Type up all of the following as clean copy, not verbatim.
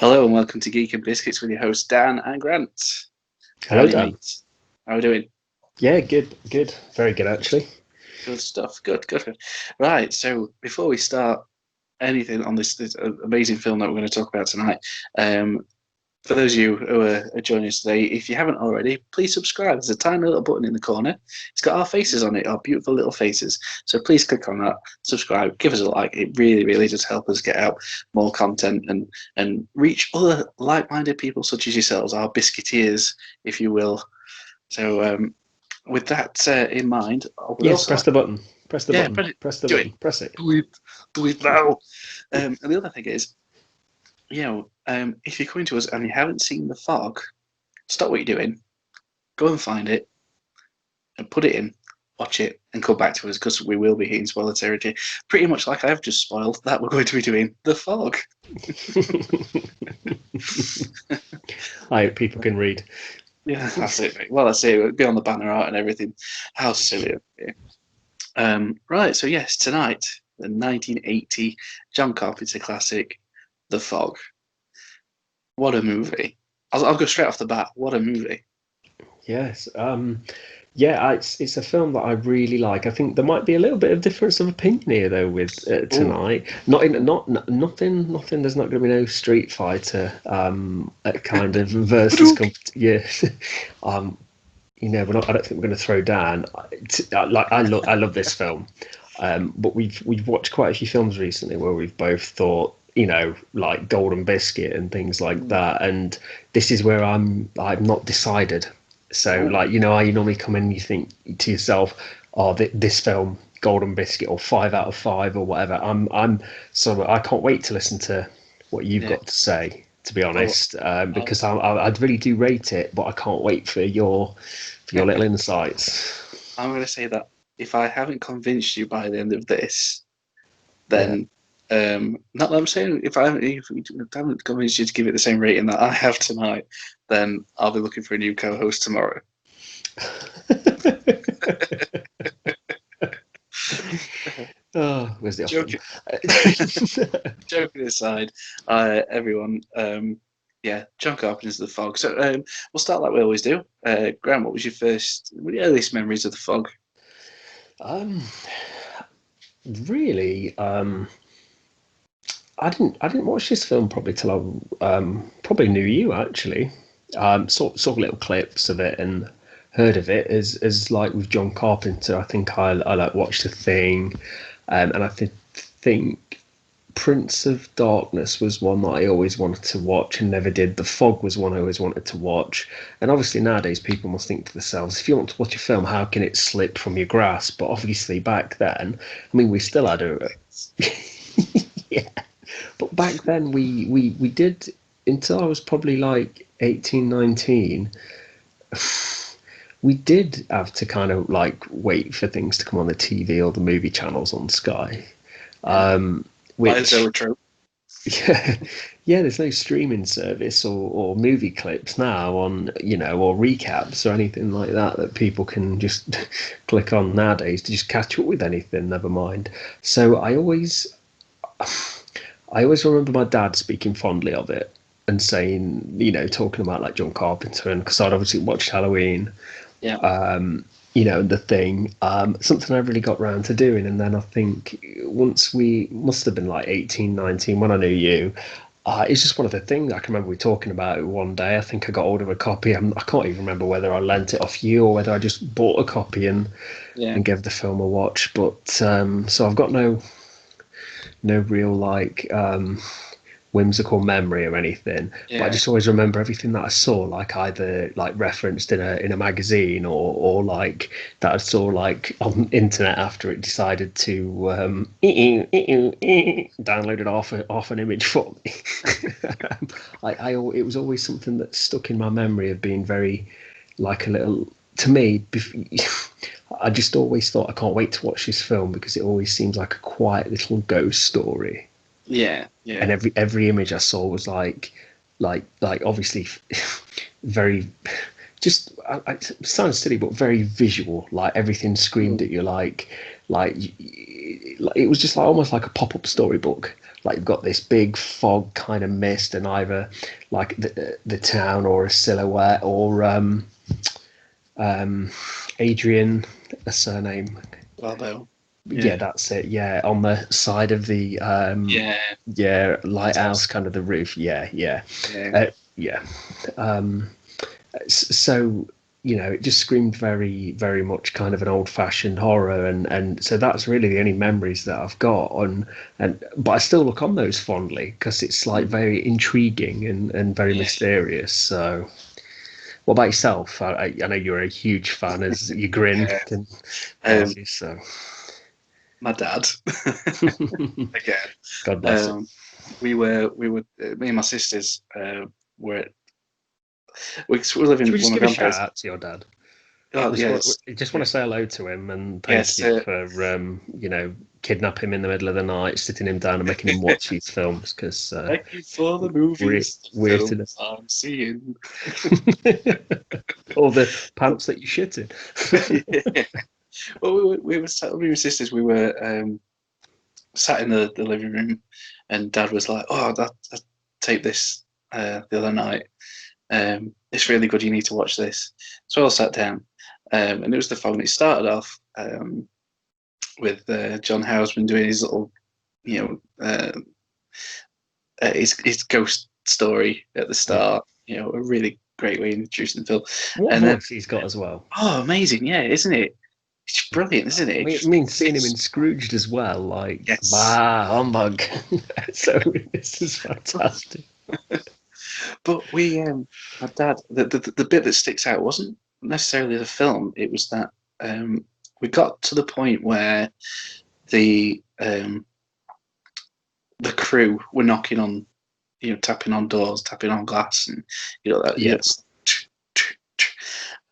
Hello and welcome to Geek and Biscuits with your hosts Dan and Grant. Hello, Howdy, Dan. mate. How are we doing? Yeah, good, good. Very good, actually. Good stuff. Good. Right, so before we start anything on this amazing film that we're going to talk about tonight, for those of you who are joining us today, if you haven't already, please subscribe. There's a tiny little button in the corner. It's got our faces on it, our beautiful little faces. So please click on that, subscribe, give us a like. It really, really does help us get out more content and reach other like-minded people such as yourselves, our biscuiteers, if you will. So with that in mind, I would Yes, also press like, the button. Press the yeah, button. Press the do it, button. Press it. do it now. And the other thing is, if you're coming to us and you haven't seen The Fog, stop what you're doing, go and find it, and put it in, watch it, and come back to us because we will be hitting spoiler territory. Pretty much like I've just spoiled that we're going to be doing The Fog. I hope people can read. Yeah, that's it. Mate. Well, that's it. It'll be on the banner art and everything. How silly of you. Right, so yes, tonight, the 1980 John Carpenter classic, The Fog. What a movie. I'll go straight off the bat. What a movie. Yes. Yeah, it's a film that I really like. I think there might be a little bit of difference of opinion here, though, with Oh, tonight. Nothing. There's not going to be no Street Fighter kind of versus. Yeah. um, I don't think we're going to throw down. I love this film, but we've watched quite a few films recently where we've both thought, like Golden Biscuit and things like that, and this is where I'm not decided. So, oh, like, how you normally come in and you think to yourself, "Oh, this film, Golden Biscuit, or 5 out of 5, or whatever." So I can't wait to listen to what you've yeah. got to say. To be Oh, honest, oh, because I really do rate it, but I can't wait for your little insights. I'm going to say that if I haven't convinced you by the end of this, Yeah. then not that I'm saying if I haven't convinced you to give it the same rating that I have tonight, then I'll be looking for a new co-host tomorrow. Oh, where's the Joking, offering? joking aside, everyone, yeah, John Carpenter's The Fog. So we'll start like we always do. Graham, what was your earliest memories of The Fog? um, really, I didn't watch this film probably till I probably knew you actually. Saw little clips of it and heard of it as like with John Carpenter. I think I like watched The Thing, and think Prince of Darkness was one that I always wanted to watch and never did. The Fog was one I always wanted to watch. And obviously nowadays people must think to themselves, if you want to watch a film, how can it slip from your grasp? But obviously back then, I mean, we still had a yeah. But back then we did until I was probably like 18, 19. We did have to kind of like wait for things to come on the TV or the movie channels on Sky. Yeah, that is Which true. yeah, yeah, there's no streaming service or movie clips now on, or recaps or anything like that that people can just click on nowadays to just catch up with anything, never mind. So I always remember my dad speaking fondly of it and saying, talking about like John Carpenter, and because I'd obviously watched Halloween, Yeah, The Thing, something I really got round to doing. And then I think once we must have been like 18, 19 when I knew you, it's just one of the things I can remember we talking about it one day. I think I got hold of a copy. I can't even remember whether I lent it off you or whether I just bought a copy yeah, and gave the film a watch. But so I've got no real like whimsical memory or anything, but I yeah. just always remember everything that I saw, like either like referenced in a magazine or like that I saw like on internet after it decided to download it off an image for me. It was always something that stuck in my memory of being very like a little to me. I just always thought I can't wait to watch this film because it always seems like a quiet little ghost story, Yeah, and yeah. every image I saw was like obviously very just it sounds silly but very visual, like everything screamed Mm. at you like it was just like almost like a pop-up storybook, like you've got this big fog kind of mist, and either like the town or a silhouette or Adrian, a surname. Although, Yeah, that's it. Yeah, on the side of the yeah, lighthouse, kind of the roof. Yeah, yeah, yeah, yeah. Um, so it just screamed very, very much kind of an old-fashioned horror, and so that's really the only memories that I've got on. And but I still look on those fondly because it's like very intriguing and very yeah. mysterious. So, what about yourself? I know you're a huge fan, as you grin Yeah. can tell Um, you. So, my dad again. God bless it. Um, we were me and my sisters were we live Should in we one just of give my a shout grandparents. out to your dad? Oh Just want to say hello to him and thank yes, you for kidnap him in the middle of the night, sitting him down and making him watch these films because thank you for the movies, the we're to films I'm seeing. all the pants that you shit in. Yeah. Well, we were sat, me and my sisters. We were sat in the living room, and Dad was like, "Oh, I taped this the other night. It's really good. You need to watch this." So I all sat down, and it was the phone. It started off with John Houseman doing his little, you know, his ghost story at the Yeah. start. A really great way of introducing the film. What And then, voice he's got as well. oh, amazing! Yeah, isn't it? It's brilliant, isn't it? I mean, seeing him in Scrooged as well, like, Yes, bah, humbug. So this is fantastic. but my dad, the bit that sticks out wasn't necessarily the film. It was that we got to the point where the the crew were knocking on, tapping on doors, tapping on glass, and that, Yeah.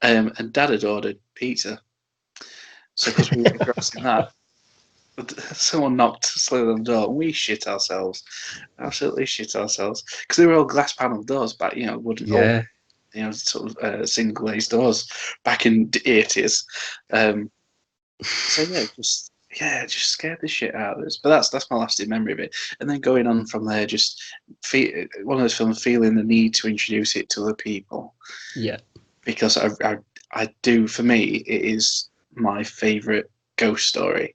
and Dad had ordered pizza. So because we were engrossed in that, someone knocked slowly on the door, and we shit ourselves, absolutely shit ourselves, because they were all glass panel doors back, wooden old, Yeah. sort of single glazed doors back in the 80s. So it just scared the shit out of us. But that's my lasting memory of it. And then going on from there, just one of those films, feeling the need to introduce it to other people, Yeah. because I do. For me, it is my favourite ghost story.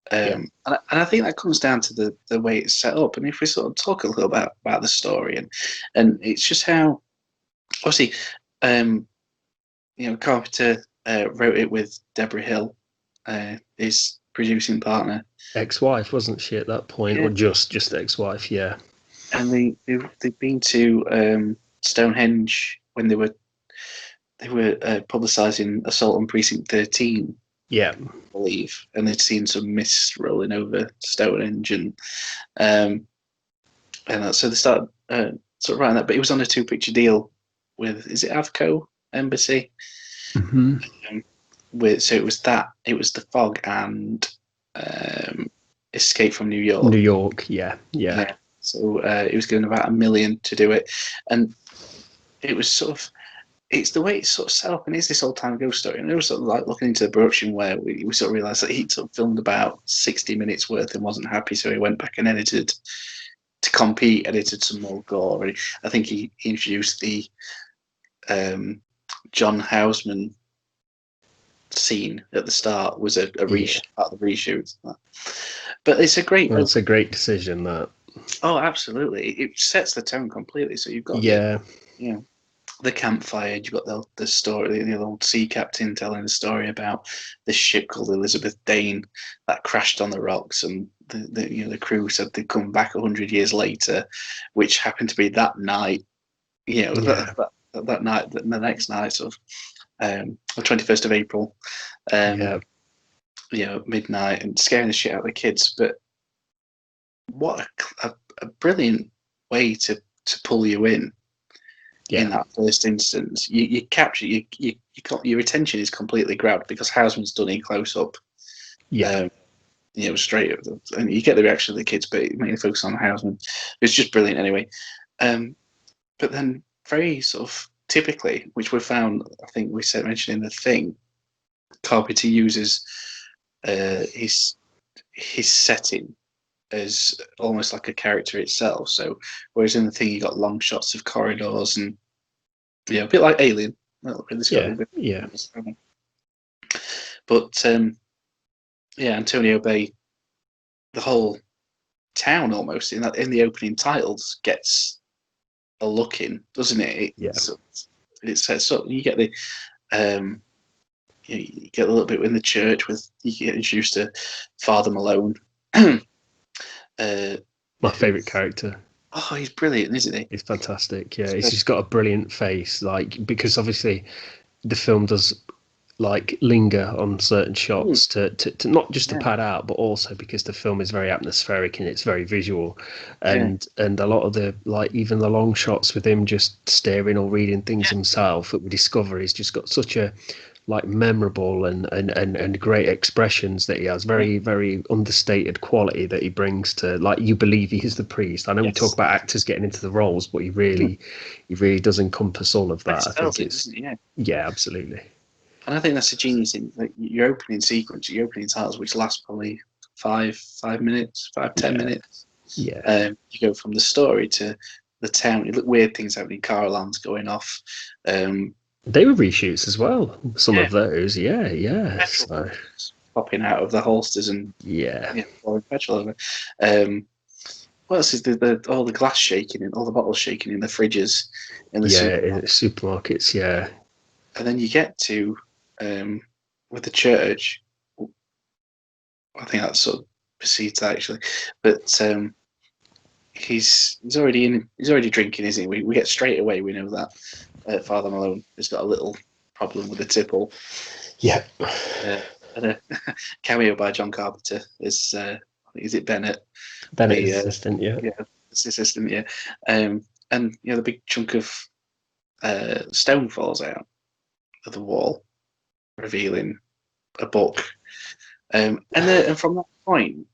Yeah. And I think that comes down to the way it's set up. And if we sort of talk a little about the story, and it's just how, obviously, Carpenter wrote it with Deborah Hill, his producing partner. Ex-wife, wasn't she at that point, Yeah, or just ex-wife? Yeah. and they've been to Stonehenge when they were publicising Assault on Precinct 13, Yeah. I believe, and they'd seen some mist rolling over Stonehenge, um, so they started sort of writing that. But it was on a two-picture deal with, is it Avco Embassy? Mm-hmm. So it was the Fog and Escape from New York. New York. Yeah. Yeah. Yeah. So it was given about $1 million to do it, and it was sort of, it's the way it's sort of set up, and it's this old time ghost story. And it was sort of like looking into the production where we sort of realised that he'd sort of filmed about 60 minutes worth and wasn't happy, so he went back and edited to compete, edited some more gore. And I think he introduced the John Houseman scene at the start was a reshoot, part of the reshoot. But it's a great. That's a great decision. That. Oh, absolutely! It sets the tone completely. So you've got Yeah. the campfire. You've got the story, the old sea captain telling the story about this ship called Elizabeth Dane that crashed on the rocks, and the crew said they'd come back 100 years later, which happened to be that night. Yeah. That night, the next night, sort of the 21st of April. Yeah. Midnight, and scaring the shit out of the kids. But what a brilliant way to pull you in Yeah. that first instance. You capture your attention is completely grabbed because Houseman's done in close up. Yeah. Straight up, and you get the reaction of the kids, but mainly focus on Houseman. It's just brilliant anyway. But then very sort of typically, which we found, I think we mentioned in the thing, Carpenter uses his setting as almost like a character itself. So whereas in the thing you got long shots of corridors and a bit like Alien. Well, it's got a bit. Yeah. But Antonio Bay, the whole town almost in the opening titles gets a look in, doesn't it? It sets up. You get the you get a little bit in the church with you get introduced to Father Malone. My favourite character. Oh, he's brilliant, isn't he? He's fantastic. Yeah, he's just got a brilliant face. Like, because obviously the film does like linger on certain shots to not just to pad out, but also because the film is very atmospheric and it's very visual, and a lot of the like even the long shots with him just staring or reading things himself that we discover he's just got such a like memorable and great expressions that he has, very understated quality that he brings to, like, you believe he is the priest. I know we talk about actors getting into the roles, but he really does encompass all of that. I think it's absolutely. And I think that's a genius in like, your opening sequence, your opening titles, which last probably 10 minutes. Yeah. You go from the story to the town. You look weird things happening, car alarms going off. They were reshoots as well. Some of those, yeah. So. Popping out of the holsters and pouring petrol over. What else is all the glass shaking and all the bottles shaking in the fridges in the supermarkets, yeah. And then you get to with the church. I think that sort of precedes that actually, but he's already drinking, isn't he? We get straight away. We know that Father Malone has got a little problem with the tipple. Yeah. And a cameo by John Carpenter is it Bennett? Bennett is assistant, yeah. Yeah, his assistant, yeah. And the big chunk of stone falls out of the wall, revealing a book. And from that point,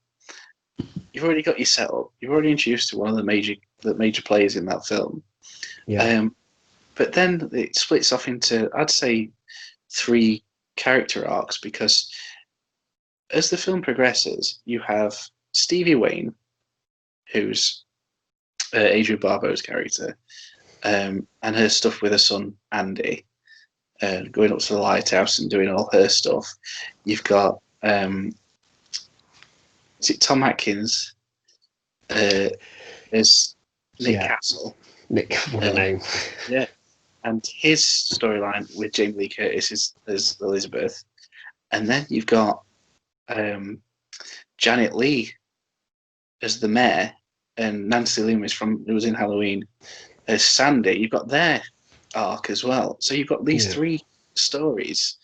you've already got your setup. You've already introduced to one of the major players in that film. Yeah. But then it splits off into, I'd say, 3 character arcs, because as the film progresses, you have Stevie Wayne, who's Adrienne Barbeau's character, and her stuff with her son Andy, going up to the lighthouse and doing all her stuff. You've got is it Tom Atkins as Nick Castle? Nick, what a name! Yeah, and his storyline with Jamie Lee Curtis is as Elizabeth, and then you've got Janet Leigh as the mayor, and Nancy Loomis who was in Halloween as Sandy. You've got their arc as well. So you've got these 3 stories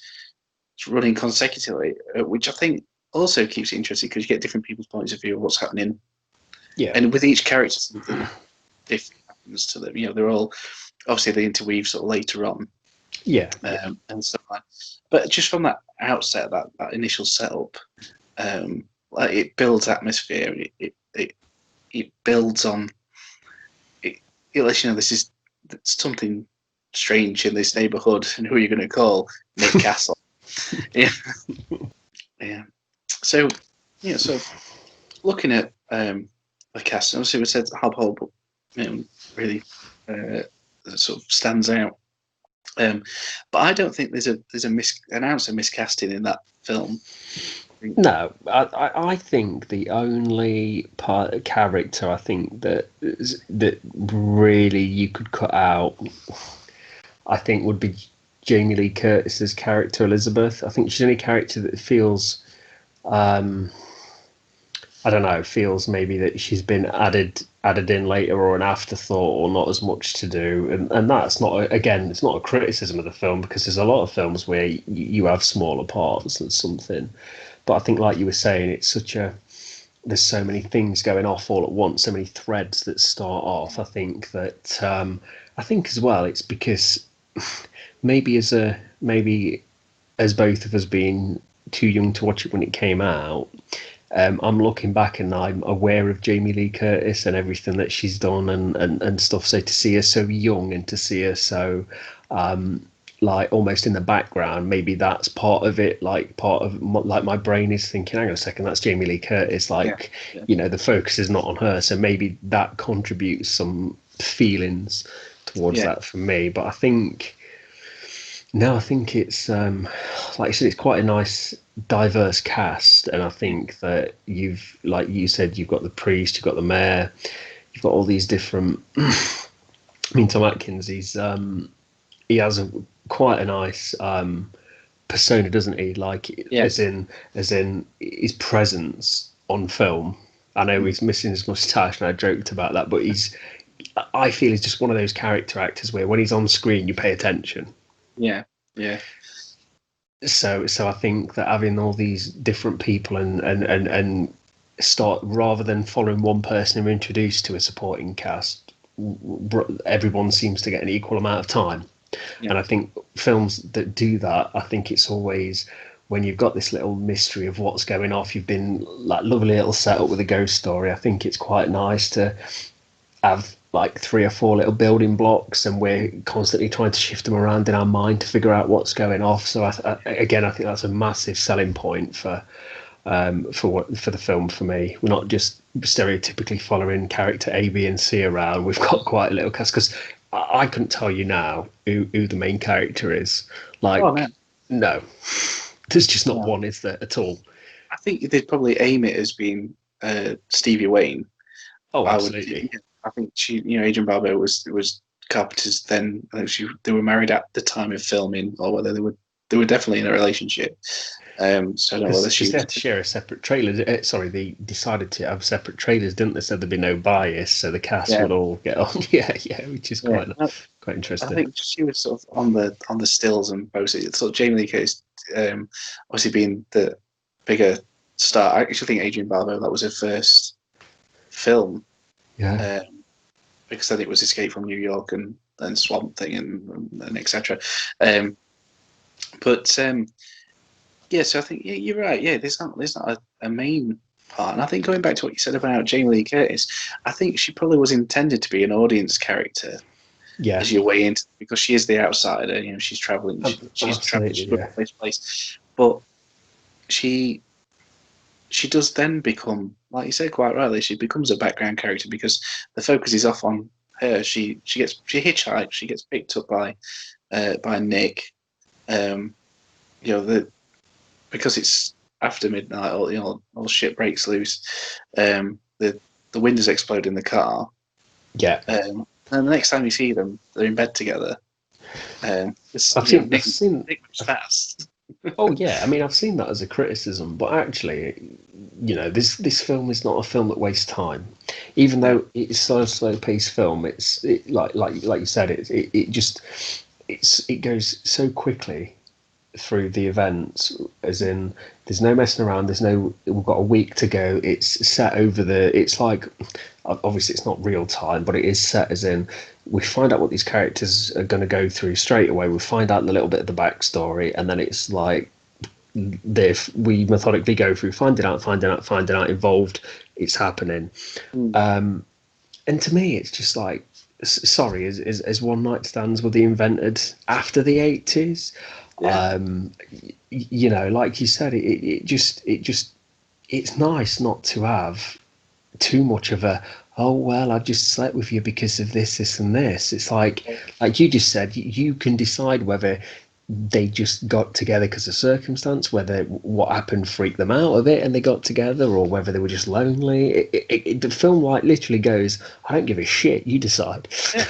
running consecutively, which I think also keeps it interesting because you get different people's points of view of what's happening. Yeah. And with each character, something different happens to them. They're all obviously they interweave sort of later on. Yeah. And stuff like that. But just from that outset, that initial setup, it builds atmosphere. It builds on. It lets you know this is something strange in this neighbourhood, and who are you going to call? Nick Castle. Yeah. So looking at the cast, obviously we said Hal Holbrook, really sort of stands out. But I don't think there's an ounce of miscasting in that film. No, I think the only character I think that really you could cut out, I think, would be Jamie Lee Curtis's character Elizabeth. I think she's the only character that feels, I don't know, feels maybe that she's been added in later or an afterthought or not as much to do. And that's not, again, it's not a criticism of the film, because there's a lot of films where you have smaller parts and something. But I think, like you were saying, it's there's so many things going off all at once, so many threads that start off. I think that, I think as well, it's because maybe as both of us being too young to watch it when it came out, I'm looking back and I'm aware of Jamie Lee Curtis and everything that she's done and stuff. So to see her so young and to see her so like almost in the background. Maybe that's part of it. Like part of like my brain is thinking, hang on a second, that's Jamie Lee Curtis. Yeah. Like, Yeah. the focus is not on her, so maybe that contributes some feelings towards Yeah. that for me. But I think no, I think it's like I said, it's quite a nice, diverse cast, and I Yeah. think that you've, like you said, you've got the priest, you've got the mayor, you've got all these different. I mean, Tom Atkins, he has quite a nice persona, doesn't he? Like Yeah. as in his presence on film. I know Mm. he's missing his mustache, and I joked about that, but I feel he's just one of those character actors where when he's on screen, you pay attention. Yeah. Yeah. So I think that having all these different people and start, rather than following one person who are introduced to a supporting cast, everyone seems to get an equal amount of time. Yeah. And I think films that do that, I think it's always when you've got this little mystery of what's going off, you've been like lovely little setup with a ghost story. I think it's quite nice to have like three or four little building blocks, and we're constantly trying to shift them around in our mind to figure out what's going off. So again, I think that's a massive selling point for the film for me. We're not just stereotypically following character A, B, and C around. We've got quite a little cast, because I couldn't tell you now who the main character is. Oh no. Like, no, there's just not No. one, is there at all? I think they'd probably aim it as being Stevie Wayne. Oh, I would. absolutely. Yeah, I think Adrian Barbeau was Carpenter's then. I think they were married at the time of filming, or whether they were definitely in a relationship. So I don't know whether she Because they was. had to share a separate trailer. Sorry, they decided to have separate trailers, didn't they? So there'd be no bias, so the cast Yeah. would all get on. Yeah, yeah, which is Yeah. quite I interesting. think she was sort of on the stills and posted. Sort of Jamie Lee Curtis, obviously being the bigger star. I actually think Adrian Barbeau, that was her first film, Yeah, because then it was Escape from New York and then Swamp Thing and etc. Um, but yeah, so I think you're right. Yeah, there's not a main part, and I think going back to what you said about Jamie Lee Curtis, I think she probably was intended to be an audience character yeah, as your way into, because she is the outsider. She's traveling. She's traveling. absolutely. She's going Yeah, from place to place, but she she does then become, like you said quite rightly, she becomes a background character because the focus is off on her. She hitchhikes. She gets picked up by Nick. Um, the because it's after midnight, all shit breaks loose. The windows explode in the car. yeah. And the next time you see them, they're in bed together. I've seen, I've Nick seen. moves fast. Oh yeah, I mean, I've seen that as a criticism, but actually, this film is not a film that wastes time. Even No. though it's so slow paced film, like you said, it goes so quickly through the events, as in there's no messing around, we've got a week to go. It's set over it's like, obviously it's not real time, but it is set as in we find out what these characters are going to go through straight away. We find out a little bit of the backstory, and then it's like we methodically go through finding out, involved, it's happening. Mm. And to me it's just like, sorry, as one night stands, were they invented after the 80s? Yeah. Like you said, it's nice not to have too much of a, oh well, I've just slept with you because of this and this. It's like you just said, you can decide whether they just got together because of circumstance, whether what happened freaked them out of it and they got together, or whether they were just lonely. The film like literally goes, I don't give a shit, you decide. Yeah.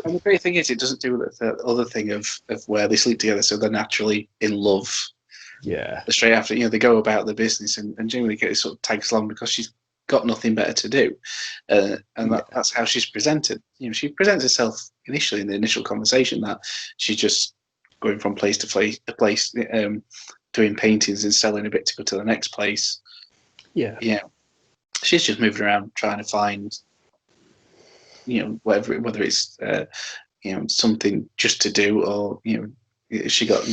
And the great thing is, it doesn't do the other thing of where they sleep together, so they're naturally in love Yeah, straight after. They go about their business, and Jamie Lee Curtis sort of tags along because she's got nothing better to do, and yeah, that's how she's presented. She presents herself initially in the initial conversation that she's just going from place to place, doing paintings and selling a bit to go to the next place. yeah, Yeah, she's just moving around trying to find, whether it's something just to do, or she got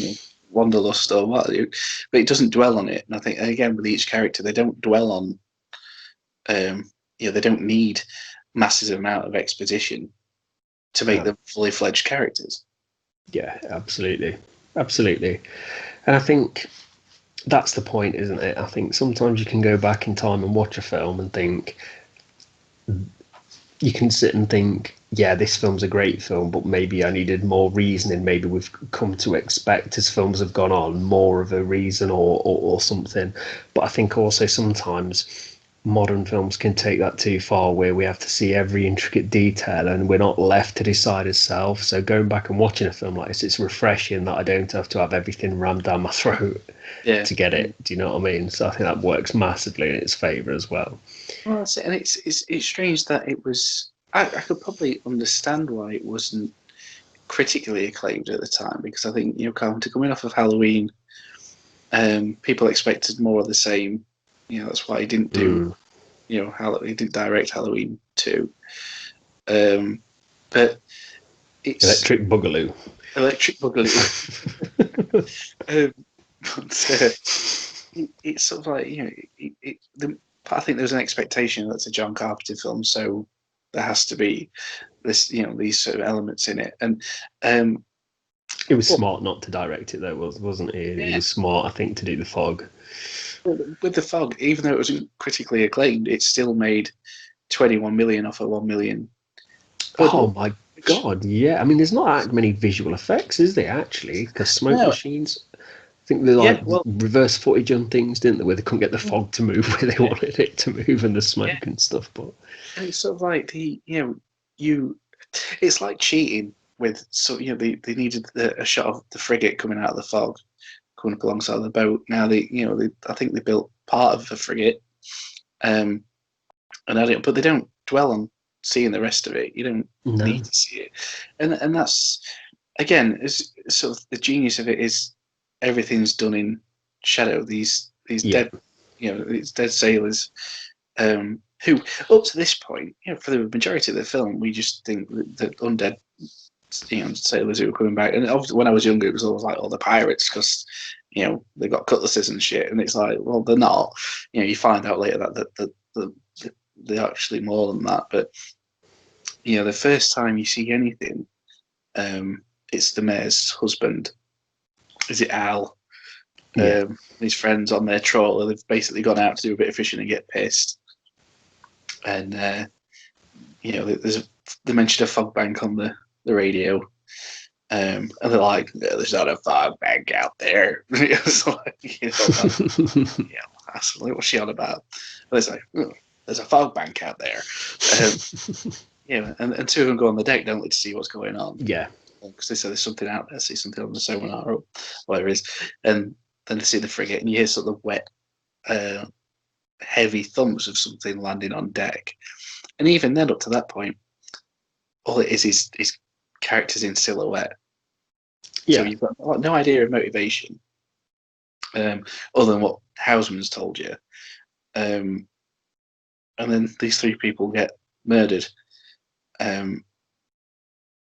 wanderlust or what, but it doesn't dwell on it. And I think again with each character, they don't dwell on, they don't need massive amount of exposition to make no, them fully fledged characters. Yeah, absolutely. Absolutely. And I think that's the point, isn't it? I think sometimes you can go back in time and watch a film and think, you can sit and think, yeah, this film's a great film, but maybe I needed more reasoning. Maybe we've come to expect, as films have gone on, more of a reason or something. But I think also sometimes modern films can take that too far, where we have to see every intricate detail and we're not left to decide ourselves. So going back and watching a film like this, it's refreshing that I don't have to have everything rammed down my throat Yeah. to get it. Do you know what I mean? So I think that works massively in its favour as well. Well, that's it. And it's strange that it was. I could probably understand why it wasn't critically acclaimed at the time, because I think Carpenter coming off of Halloween, people expected more of the same. That's why he didn't do. Mm. He didn't direct Halloween 2. But it's Electric Boogaloo. Electric Boogaloo. um, but it's sort of like I think there's an expectation that's a John Carpenter film, so there has to be this, these sort of elements in it, and It was well, smart not to direct it, though, wasn't it? It yeah, was smart, I think, to do the fog. with the fog, even though it wasn't critically acclaimed, it still made 21 million off a 1 million Oh budget. my god, yeah. I mean, there's not that many visual effects, is there, actually? Because smoke No, machines, I think they yeah, like well, reverse footage on things, didn't they? Where they couldn't get the fog to move where they yeah, wanted it to move and the yeah. smoke and stuff. But And it's sort of like you, it's like cheating with, so they needed a shot of the frigate coming out of the fog, coming up alongside the boat. Now I think they built part of the frigate, um, but they don't dwell on seeing the rest of it. You don't need no, to see it, and that's again, is sort of the genius of it is everything's done in shadow. These yeah, dead, these dead sailors, who up to this point, for the majority of the film, we just think that undead, sailors who were coming back. And obviously, when I was younger, it was always like, the pirates, because they got cutlasses and shit. And it's like, well, they're not. You find out later that they're actually more than that. But the first time you see anything, it's the mayor's husband. Is it Al? yeah, His friends on their trawler. They've basically gone out to do a bit of fishing and get pissed. And they mentioned a fog bank on the radio. And they're like, "No, there's not a fog bank out there." It's like, what's she on about? And it's like, "Oh, there's a fog bank out there." And two of them go on the deck, don't they, to see what's going on, yeah, because they say there's something out there, see something on the sonar or whatever it is, and then they see the frigate, and you hear sort of wet, heavy thumps of something landing on deck, and even then, up to that point, all it is characters in silhouette. So yeah, you've got no idea of motivation, other than what Houseman's told you, and then these three people get murdered, um,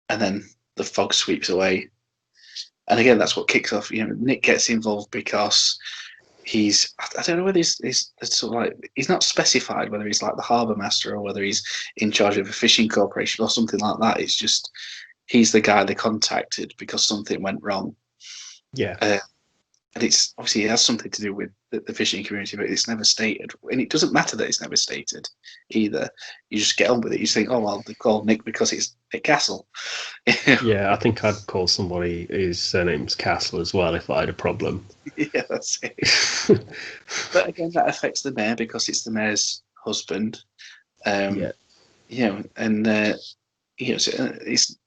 and then the fog sweeps away. And again, that's what kicks off. Nick gets involved because I don't know whether he's sort of like, he's not specified whether he's like the harbour master or whether he's in charge of a fishing corporation or something like that. It's just he's the guy they contacted because something went wrong. yeah. And it's obviously it has something to do with the fishing community, but it's never stated. And it doesn't matter that it's never stated either. You just get on with it. You just think, oh, well, they called Nick because it's Nick Castle. Yeah, I think I'd call somebody whose surname's Castle as well if I had a problem. Yeah, that's it. But again, that affects the mayor because it's the mayor's husband. Yeah, And so it's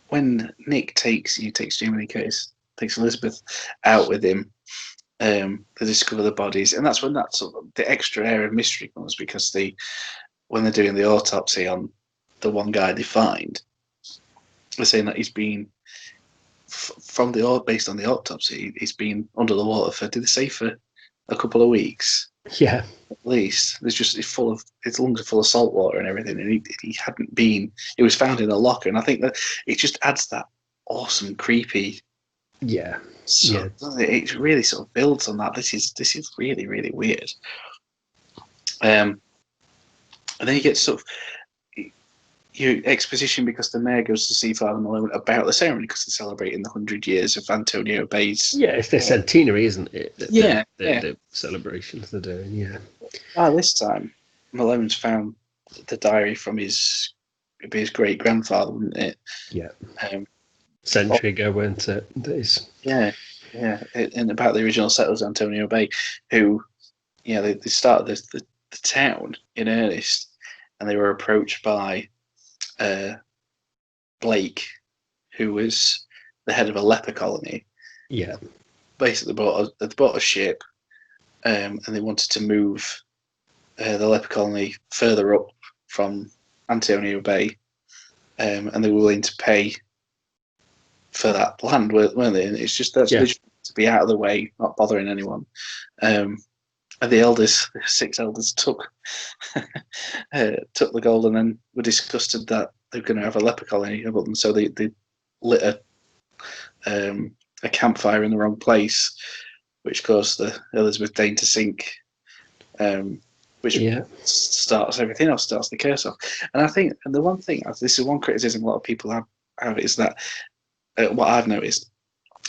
when Nick takes Jamie Lee Curtis, takes Elizabeth out with him, to discover the bodies, and that's when that sort of the extra air of mystery comes, because when they're doing the autopsy on the one guy they find, they're saying that he's been based on the autopsy, he's been under the water for, did they say, for a couple of weeks yeah, at least. His lungs are full of salt water and everything, and he hadn't been. It was found in a locker, and I think that it just adds that awesome, creepy. yeah, So yeah, it really sort of builds on that. This is really, really weird. And then you get sort of your exposition because the mayor goes to see Father Malone about the ceremony because they're celebrating the 100 years of Antonio Bay's. Yeah, it's their centenary, isn't it? The celebrations they're doing. Yeah. By this time, Malone's found the diary from his great grandfather, wouldn't it? Yeah. Um, Century ago, weren't it? Yeah, and about the original settlers, Antonio Bay, who, they started the town in earnest, and they were approached by Blake, who was the head of a leper colony. Yeah. Basically, they bought a ship, and they wanted to move the leper colony further up from Antonio Bay, and they were willing to pay for that land, weren't they? And it's just they just to be out of the way, not bothering anyone. And the 6 elders took the gold, and then were disgusted that they were going to have a leper colony above them, so they lit a campfire in the wrong place, which caused the Elizabeth Dane to sink. Which starts everything else, starts the curse off. And I think, and the one thing, this is one criticism a lot of people have is that what I've noticed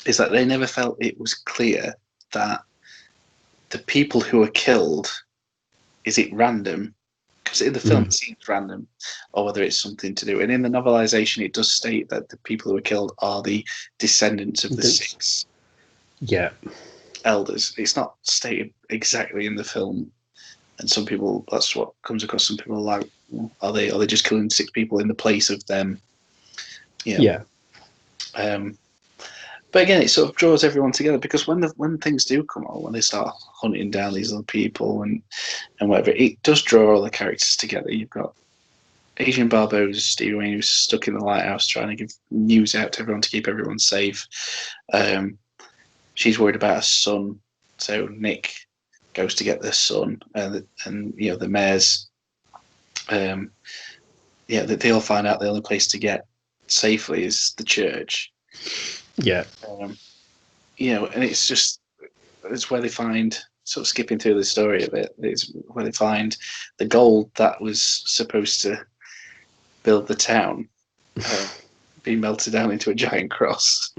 is that they never felt it was clear that the people who are killed, is it random? Because in the film it seems random, or whether it's something to do. And in the novelization, it does state that the people who are killed are the descendants of the 6 elders. It's not stated exactly in the film. And some people, that's what comes across. Some people are like, are they just killing 6 people in the place of them? Yeah. But again, it sort of draws everyone together, because when things do come on, when they start hunting down these other people and whatever, it does draw all the characters together. You've got Adrian Barbeau's Stevie Wayne, who's stuck in the lighthouse trying to give news out to everyone to keep everyone safe. She's worried about her son, so Nick goes to get their son, and the mayor's, they all find out the only place to get safely is the church. Yeah. And it's where they find, sort of skipping through the story a bit, it's where they find the gold that was supposed to build the town being melted down into a giant cross.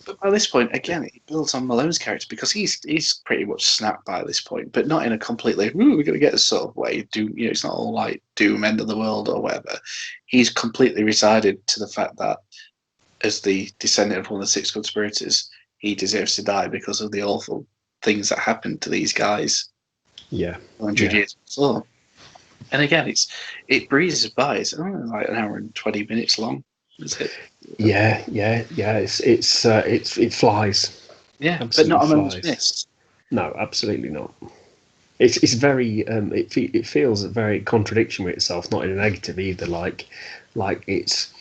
But by this point, again, it builds on Malone's character, because he's pretty much snapped by this point, but not in a completely, we're going to get this sort of way. It's not all like doom, end of the world or whatever. He's completely resigned to the fact that, as the descendant of one of the 6 conspirators, he deserves to die because of the awful things that happened to these guys. 100 years before. And again, it breezes by. It's only like an hour and 20 minutes long. Is it? Yeah. It flies. Yeah, absolutely, but not a moment's missed. No, absolutely not. It's very it feels a very contradiction with itself, not in a negative either. Like it's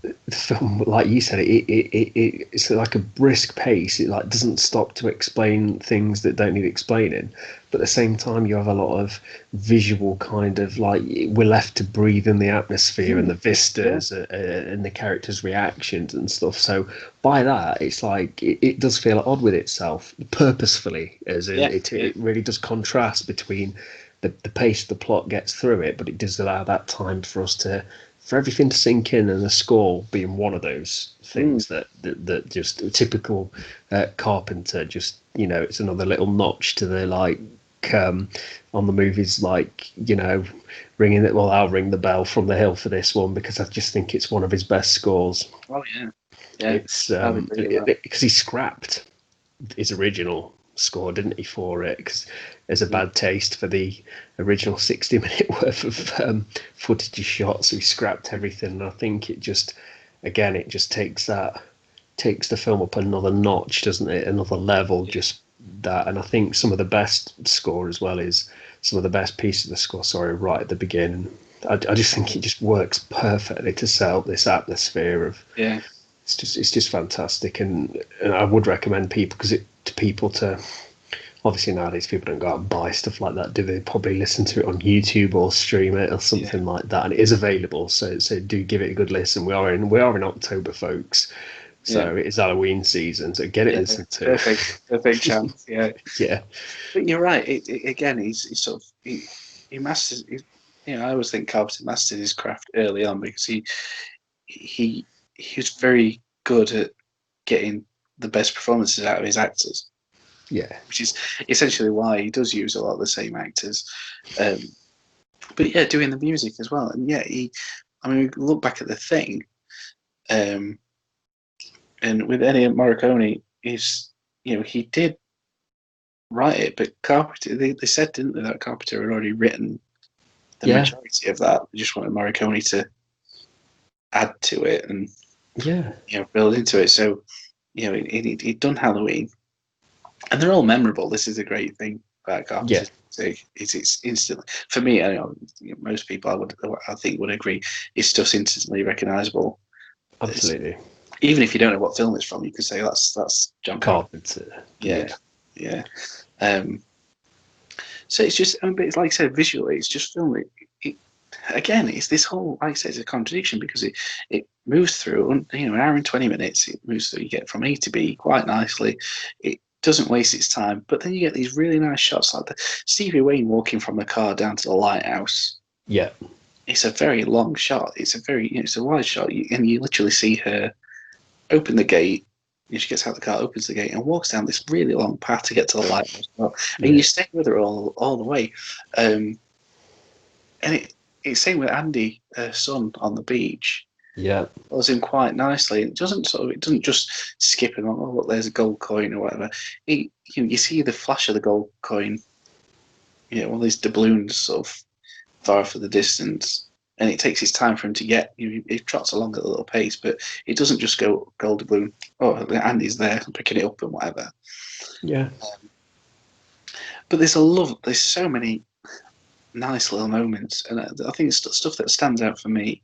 the film, like you said, it's like a brisk pace. It like doesn't stop to explain things that don't need explaining, but at the same time you have a lot of visual kind of, like, we're left to breathe in the atmosphere and the vistas and the characters' reactions and stuff. So by that, it's like it does feel odd with itself purposefully, as in it really does contrast between the pace the plot gets through it, but it does allow that time for everything to sink in, and the score being one of those things that just typical Carpenter, just, it's another little notch to the, like, on the movies, like, ringing it. Well, I'll ring the bell from the hill for this one, because I just think it's one of his best scores. Oh yeah, it's because he scrapped his original score, didn't he, for it, because there's a bad taste for the original 60-minute worth of footage he shot, so he scrapped everything. And I think it just takes the film up another notch, doesn't it, another level, just that. And I think some of the best score as well is some of the best pieces of the score, right at the beginning. I just think it just works perfectly to set up this atmosphere of it's just fantastic, and I would recommend people, obviously nowadays people don't go out and buy stuff like that, do they? Probably listen to it on YouTube or stream it or something like that, and it is available, so do give it a good listen. We are in October, folks, so it is Halloween season, so get it listened to. Perfect chance. But you're right, it again, he masters I always think Carpenter mastered his craft early on because he was very good at getting the best performances out of his actors. Yeah. Which is essentially why he does use a lot of the same actors. But yeah, doing the music as well. And yeah, we look back at The Thing, and with Ennio Morricone, he did write it, but Carpenter, they said, didn't they, that Carpenter had already written the majority of that. They just wanted Morricone to add to it and build into it. So, he'd done Halloween, and they're all memorable. This is a great thing about Carpenter's music. It's instantly, for me, most people I think would agree, it's just instantly recognisable. Absolutely. Even if you don't know what film it's from, you could say that's John Carpenter. Yeah. So it's just, but it's like I said, visually, it's just film. Again, it's this whole, like I said, it's a contradiction because it moves through, an hour and 20 minutes. It moves through. You get from A to B quite nicely. It doesn't waste its time, but then you get these really nice shots like the Stevie Wayne walking from the car down to the lighthouse. Yeah, it's a very long shot. It's a wide shot, and you literally see her open the gate. She gets out of the car, opens the gate, and walks down this really long path to get to the lighthouse. And you stay with her all the way. And it's same with Andy, her son, on the beach. Yeah, follows him quite nicely. It doesn't just skip him. Oh, look, there's a gold coin or whatever. You see the flash of the gold coin. All these doubloons sort of far for the distance, and it takes his time for him to get. He trots along at a little pace, but it doesn't just go gold doubloon. Oh, Andy's there picking it up and whatever. Yeah. But there's so many nice little moments, and I think stuff that stands out for me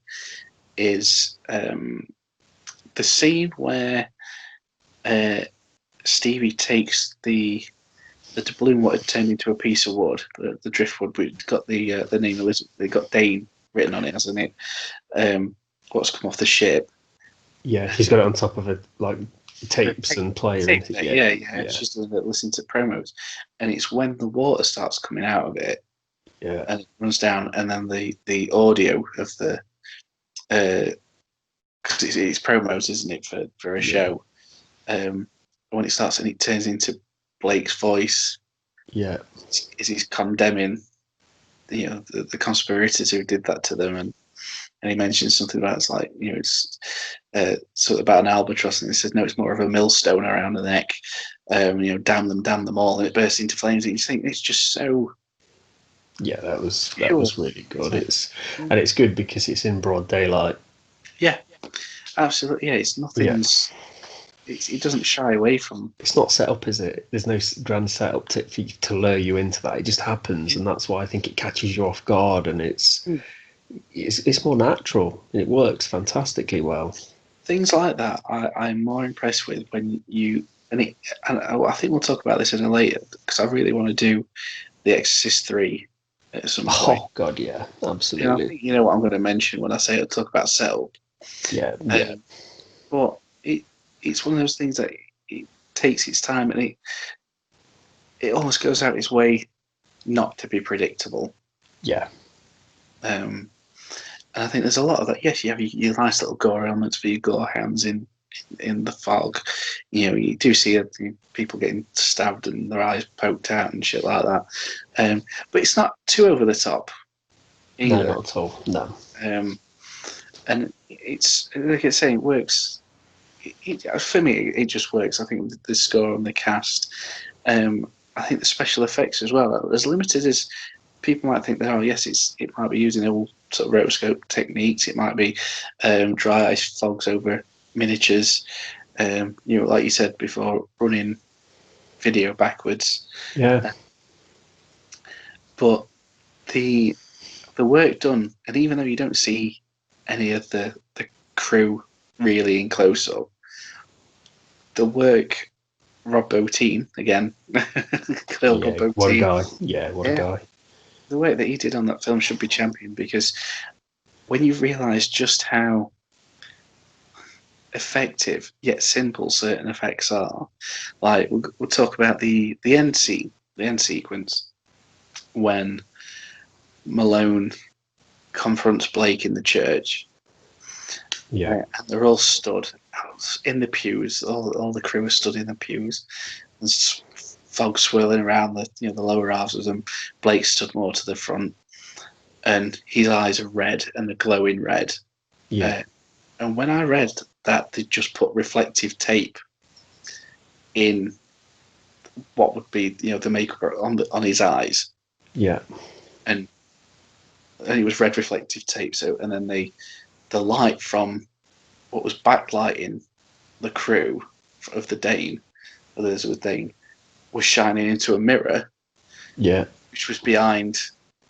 is the scene where Stevie takes the doubloon, what had turned into a piece of wood, the driftwood, which got the name Elizabeth, they got Dane written on it, hasn't it? What's come off the ship? Yeah, he's got it on top of tapes and player. Yeah. It's just listening to promos, and it's when the water starts coming out of it, and it runs down, and then the audio of the because it's promos, isn't it, for a show? When it starts and it turns into Blake's voice, is he's condemning the conspirators who did that to them, and he mentions something about it's sort of about an albatross, and he says no, it's more of a millstone around the neck. Damn them all, and it bursts into flames. And you think it's just so. Yeah, that was really good. It's good because it's in broad daylight. Yeah, absolutely. Yeah, it's nothing's. It doesn't shy away from. It's not set up, is it? There's no grand setup to lure you into that. It just happens, and that's why I think it catches you off guard, and it's more natural. It works fantastically well. Things like that, I'm more impressed with when you and I think we'll talk about this in a later because I really want to do The Exorcist 3 at some point. Oh God, yeah, absolutely. I think you know what I'm going to mention when I say I'll talk about setup. Yeah. But it's one of those things that it takes its time, and it almost goes out its way not to be predictable. Yeah. And I think there's a lot of that. Yes, you have your nice little gore elements for your gore hands in the fog. You do see people getting stabbed and their eyes poked out and shit like that. But it's not too over the top either. No, not at all. No. And it's like I say, it works. For me, it just works. I think the score and the cast. I think the special effects as well. As limited as people might think, it might be using old sort of rotoscope techniques. It might be dry ice fogs over miniatures. Like you said before, running video backwards. Yeah. But the work done, and even though you don't see any of the crew really in close up, the work Rob Bottin again. What a guy! Yeah, what a guy! The work that he did on that film should be championed, because when you realise just how effective yet simple certain effects are, like we'll talk about the end scene, the end sequence when Malone confronts Blake in the church. Yeah. And they're all stood in the pews. All the crew are stood in the pews. There's fog swirling around the lower halves of them. Blake stood more to the front, and his eyes are red and they're glowing red. Yeah. And when I read that they just put reflective tape in what would be the makeup on his eyes, Yeah. and it was red reflective tape. So and then the light from what was backlighting the crew of the Dane, Elizabeth Dane, was shining into a mirror, Yeah. which was behind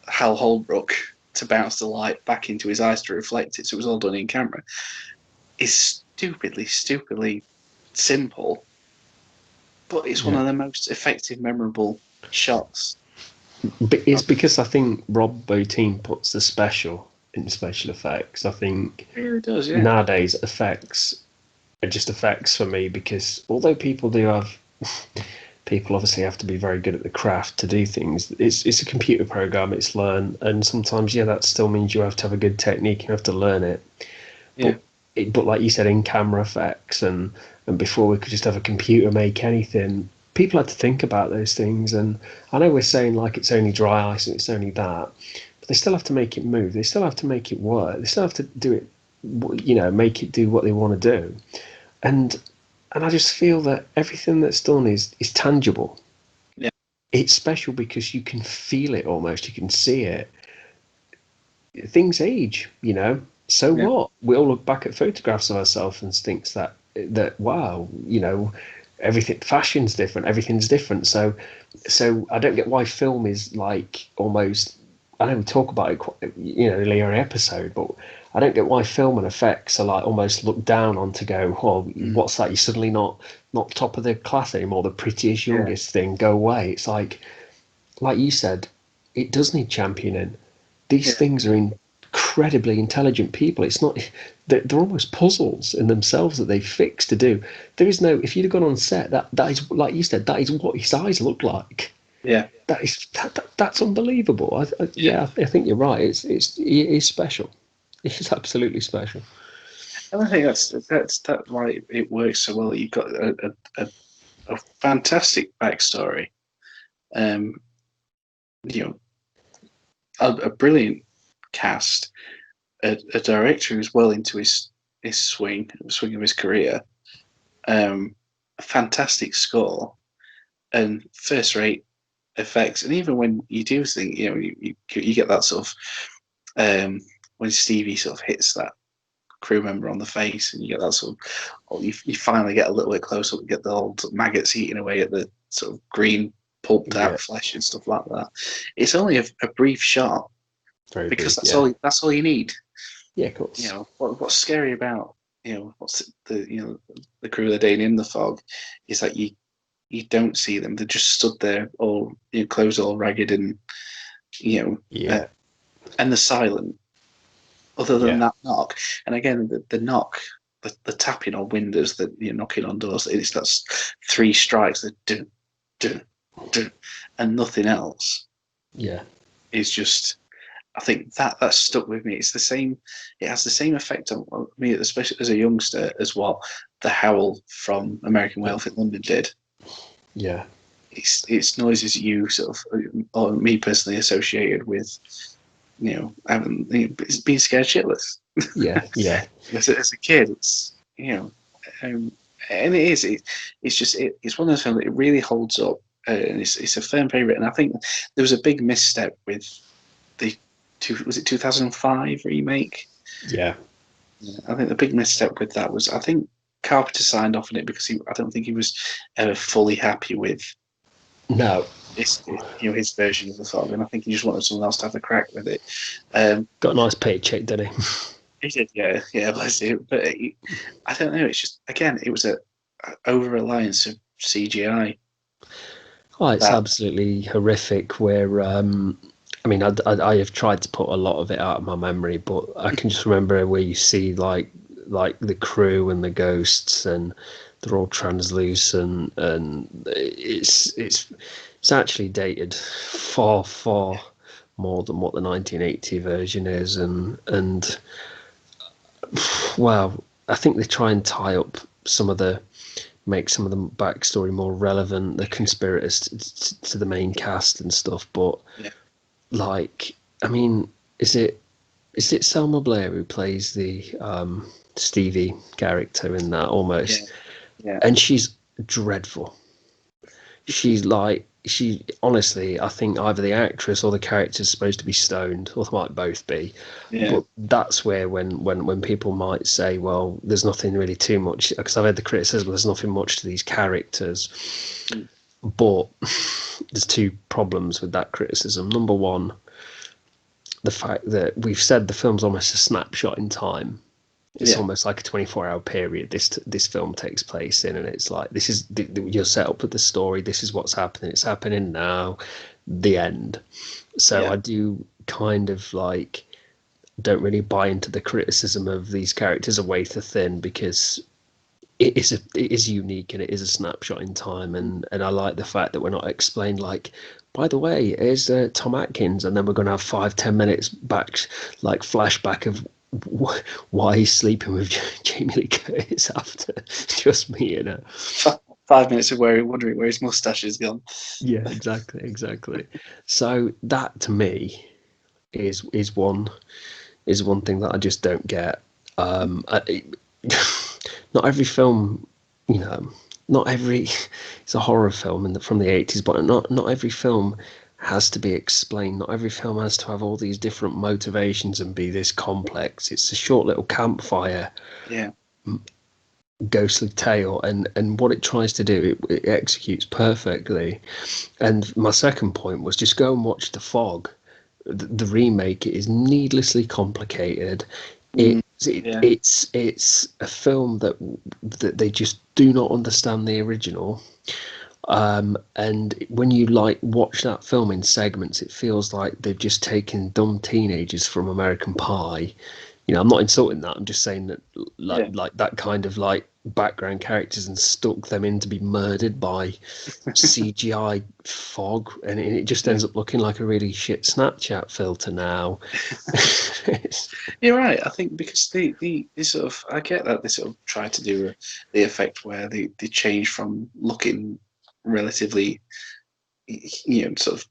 Hal Holbrook to bounce the light back into his eyes to reflect it. So it was all done in camera. It's stupidly simple, but it's one Yeah. of the most effective, memorable shots. But it's because I think Rob Bottin puts the special in special effects. I think It really does, yeah. nowadays effects are just effects for me, because although people do have people obviously have to be very good at the craft to do things. It's a computer program, it's learned, and sometimes that still means you have to have a good technique, you have to learn it. Yeah. But like you said, in camera effects and before we could just have a computer make anything, people had to think about those things. And I know we're saying like it's only dry ice and it's only that, but they still have to make it move. They still have to make it work. They still have to do it, make it do what they want to do. And I just feel that everything that's done is tangible. Yeah. It's special because you can feel it almost. You can see it. Things age, So Yeah. what? We all look back at photographs of ourselves and thinks that wow, everything fashion's different, everything's different. So I don't get why film is like almost. I know we talk about it, earlier episode, but I don't get why film and effects are like almost looked down on to go, oh, what's that? You're suddenly not top of the class anymore. The prettiest, Yeah. youngest thing, go away. It's like you said, it does need championing. These Yeah. things are incredibly intelligent people. It's not, they're almost puzzles in themselves that they fix to do. There is no, if you'd have gone on set, that is, like you said, that is what his eyes look like. Yeah. That's unbelievable. I think you're right. It is special. It's absolutely special. And I think that's why it works so well. You've got a fantastic backstory. Um, you know, a brilliant cast, a director who's well into his swing of his career, a fantastic score, and first rate effects. And even when you do think, you get that sort of when Stevie sort of hits that crew member on the face, and you get that sort of, you finally get a little bit closer and get the old maggots eating away at the sort of green pulped out flesh and stuff like that. It's only a brief shot, Very because brief. that's all you need. Yeah, of course. What's scary about what's the crew of the Dane in the fog is that you don't see them. They're just stood there, all clothes all ragged, and and the silent. Other than that knock, and again the knock, the tapping on windows, that you're knocking on doors. It's that's three strikes that do, do, do, and nothing else. Yeah. Is just. I think that stuck with me. It's the same. It has the same effect on me, especially as a youngster, as what the howl from American Werewolf in London did. Yeah. It's noises you sort of, or me personally, associated with, having being scared shitless. Yeah. Yeah. As a kid, it's and it is. It's just it's one of those films that it really holds up, and it's a firm favorite. And I think there was a big misstep with the was it 2005 remake? Yeah. I think the big misstep with that was, I think Carpenter signed off on it because I don't think he was ever fully happy with No. his version of the fog, and I think he just wanted someone else to have a crack with it. Got a nice paycheck, didn't he? He did, yeah, bless you. But I don't know. It's just, again, it was a over reliance of CGI. Oh, it's absolutely horrific. Where I mean, I have tried to put a lot of it out of my memory, but I can just remember where you see like the crew and the ghosts, and they're all translucent, and it's actually dated far more than what the 1980 version is, and well, I think they try and tie up make some of the backstory more relevant, the conspirators to the main cast and stuff. But Yeah. like, I mean, is it Selma Blair who plays the Stevie character in that Yeah. almost? Yeah. And she's dreadful. She's like, she honestly, I think either the actress or the character is supposed to be stoned, or they might both be. Yeah. But that's where when people might say, well, there's nothing really too much, because I've heard the criticism, there's nothing much to these characters. Mm. But there's two problems with that criticism. Number one, the fact that we've said the film's almost a snapshot in time. It's Yeah. almost like a 24-hour period this film takes place in, and it's like, this is you're set up with the story, this is what's happening, it's happening now, the end. So Yeah. I do kind of like don't really buy into the criticism of these characters are way too thin, because it is unique and it is a snapshot in time, and I like the fact that we're not explained like, by the way, here's Tom Atkins, and then we're going to have 5-10 minutes back, like flashback of why he's sleeping with Jamie Lee Curtis after just meeting her. 5 minutes of wondering where his mustache has gone. Yeah, exactly. So that to me is one thing that I just don't get. Not every film, you know, not every it's a horror film from the 80s, but not every film has to be explained. Not every film has to have all these different motivations and be this complex. It's a short little campfire Yeah. ghostly tale, and what it tries to do, it executes perfectly. And my second point was, just go and watch The Fog. The remake is needlessly complicated. Mm. Yeah. It's a film that they just do not understand the original. And when you like watch that film in segments, it feels like they've just taken dumb teenagers from American Pie. You know, I'm not insulting that. I'm just saying that Yeah. like that kind of like background characters, and stuck them in to be murdered by CGI fog, and it just Yeah. ends up looking like a really shit Snapchat filter now. You're right. I think because they sort of, I get that they sort of try to do the effect where they change from looking relatively, sort of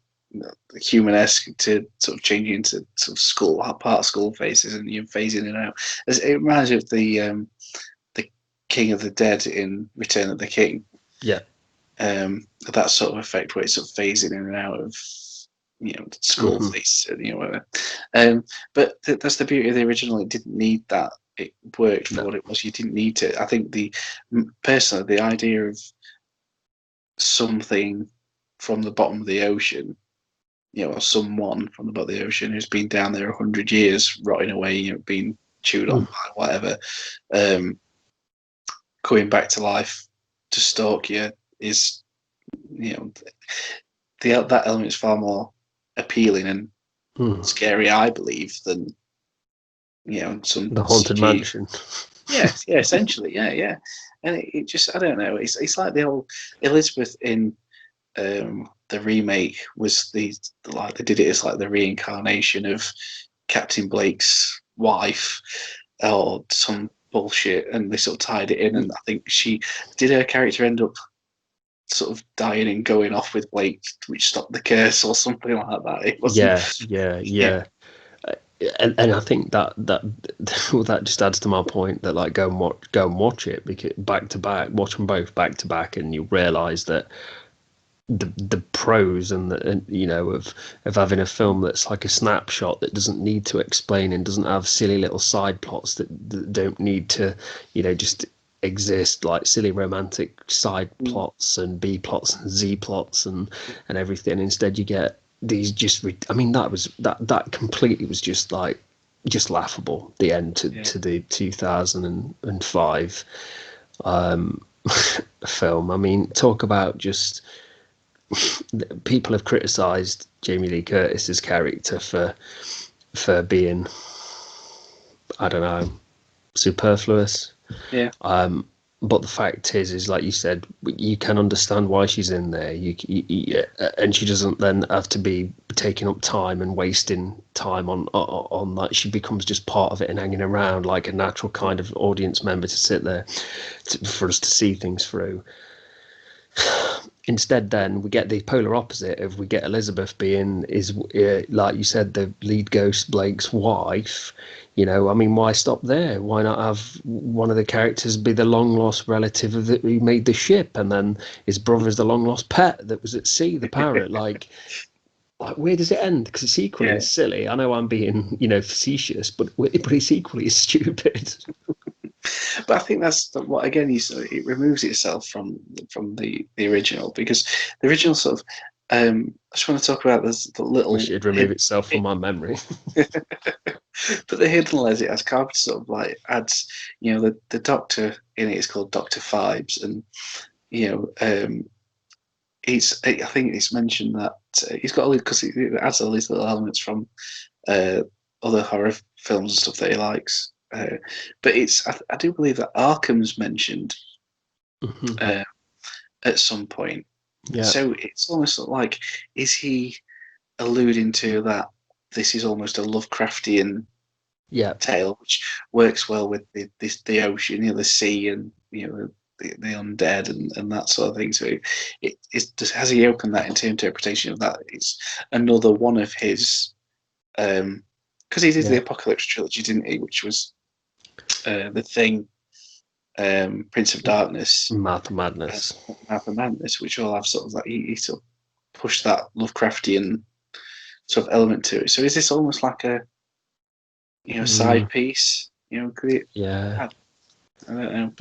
human-esque to sort of changing into sort of part school faces, and you phasing in and out. It reminds me of the King of the Dead in Return of the King. Yeah. That sort of effect where it's sort of phasing in and out of school Mm-hmm. face, whatever. But that's the beauty of the original. It didn't need that. It worked for No. what it was. You didn't need to. I think personally, the idea of something from the bottom of the ocean, or someone from the bottom of the ocean who's been down there 100 years, rotting away, being chewed on Mm. by whatever, coming back to life to stalk you is, that element is far more appealing and Mm. scary, I believe, than some The Haunted CG. Mansion. Yeah, essentially, yeah. And it just, I don't know. It's like the old Elizabeth in the remake was like they did it as like the reincarnation of Captain Blake's wife or some bullshit, and they sort of tied it in. And I think her character end up sort of dying and going off with Blake, which stopped the curse or something like that. It wasn't. Yeah, Yeah. And I think that well, that just adds to my point that, like, go and watch it, because back to back, watch them both back to back, and you realise that the pros of having a film that's like a snapshot, that doesn't need to explain and doesn't have silly little side plots that don't need to just exist, like silly romantic side plots and B plots and Z plots and everything. Instead, you get these that completely was just like just laughable, the end to the 2005 film. I mean, talk about just people have criticised Jamie Lee Curtis's character for being, I don't know, superfluous. yeah. But the fact is like you said, you can understand why she's in there. And she doesn't then have to be taking up time and wasting time on that. She becomes just part of it and hanging around like a natural kind of audience member to sit there for us to see things through. Instead, then we get the polar opposite of we get Elizabeth being like you said, the lead ghost Blake's wife. I mean, why stop there? Why not have one of the characters be the long lost relative of who made the ship, and then his brother's the long lost pet that was at sea, the parrot? Like where does it end? Because it's equally Yeah. as silly. I know I'm being facetious, but it's equally as stupid. But I think that's what again. It removes itself from the original, because the original sort of. I just want to talk about the Wish little it'd remove itself from my memory. but the hidden layers it has, Carpenter sort of like adds, the Doctor in it is called Doctor Fibes, and you know, I think it's mentioned that he's got all because it adds all these little elements from uh, other horror films and stuff that he likes. But I do believe that Arkham's mentioned Mhm. uh, at some point. Yeah, So it's almost like, is he alluding to that this is almost a Lovecraftian yeah, tale, which works well with the ocean, the sea, and the undead and that sort of thing. So has he opened that into interpretation of that? It's another one of his because he did the yeah. Apocalypse trilogy, didn't he? Which was the Thing, Prince of Darkness, Mouth of and Madness. Mouth of Madness, which all have sort of like he sort of pushed that Lovecraftian sort of element to it. So is this almost like a Mm, side piece? Could it? yeah, I don't know,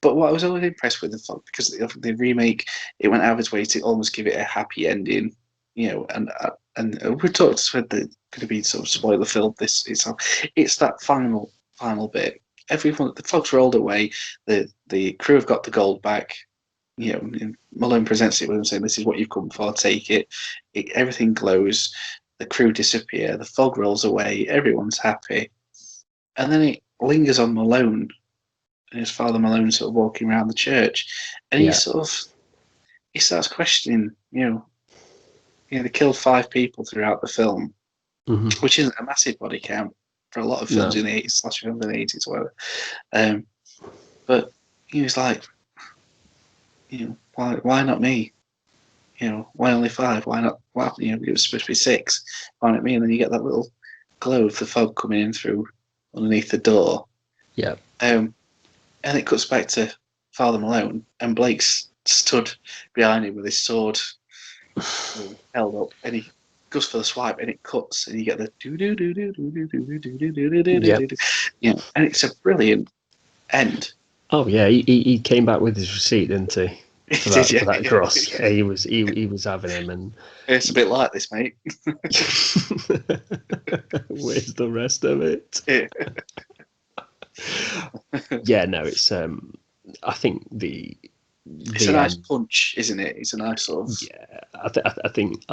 but what I was always impressed with the fact, because the remake, it went out of its way to almost give it a happy ending, and we talked about the going to be sort of spoiler filled. It's that final bit. Everyone, the folks rolled away. The crew have got the gold back. And Malone presents it with them saying, "This is what you've come for. Take it." Everything glows. The crew disappear. The fog rolls away. Everyone's happy, and then it lingers on Malone and his Father Malone sort of walking around the church, and yeah. he starts questioning, they killed 5 people throughout the film, Hmm. which isn't a massive body count for a lot of films No, in the 80s, slash films in the 80s, whatever. Um, but he was like, why not me? Why only 5? Why not? Well, it was supposed to be 6. Why not me? And then you get that little glow of the fog coming in through underneath the door. yeah, Um, and it cuts back to Father Malone, and Blake's stood behind him with his sword held up, and he goes for the swipe, and it cuts, and you get the do do do do do do do do do do do do yeah. do do, and it's a brilliant end. Oh yeah, he came back with his receipt, didn't he? For It is, that yeah, for that yeah. gross. Yeah, he was having him, and It's a bit like this, mate. where's the rest of it? Yeah. Yeah, no, it's I think It's a the nice end. punch, isn't it? It's a nice sort of. Yeah, I think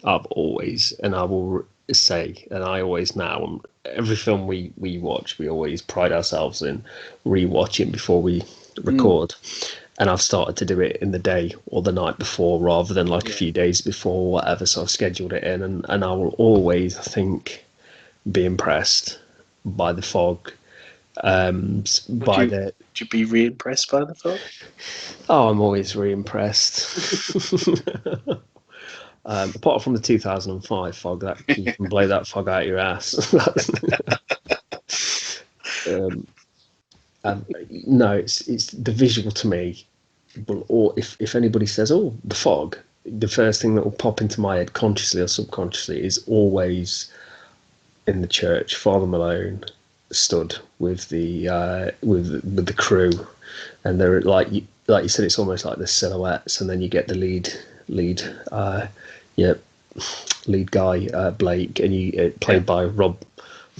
I've always, and I will say, and I always now, every film we watch, we always pride ourselves in rewatching before we Mm, record. And I've started to do it in the day or the night before rather than like a yeah. few days before or whatever. So I've scheduled it in, and I will always, I think, be impressed by the fog. Would By you the would you be re-impressed by the fog? Oh, I'm always really impressed. Apart from the 2005 fog, that you can blow that fog out your ass. um, no, it's the visual to me. Or if anybody says, "Oh, the fog," the first thing that will pop into my head, consciously or subconsciously, is always in the church. Father Malone stood with the crew, and they're like you said, it's almost like the silhouettes, and then you get the lead, yeah, lead guy Blake, and you Yeah, played by Rob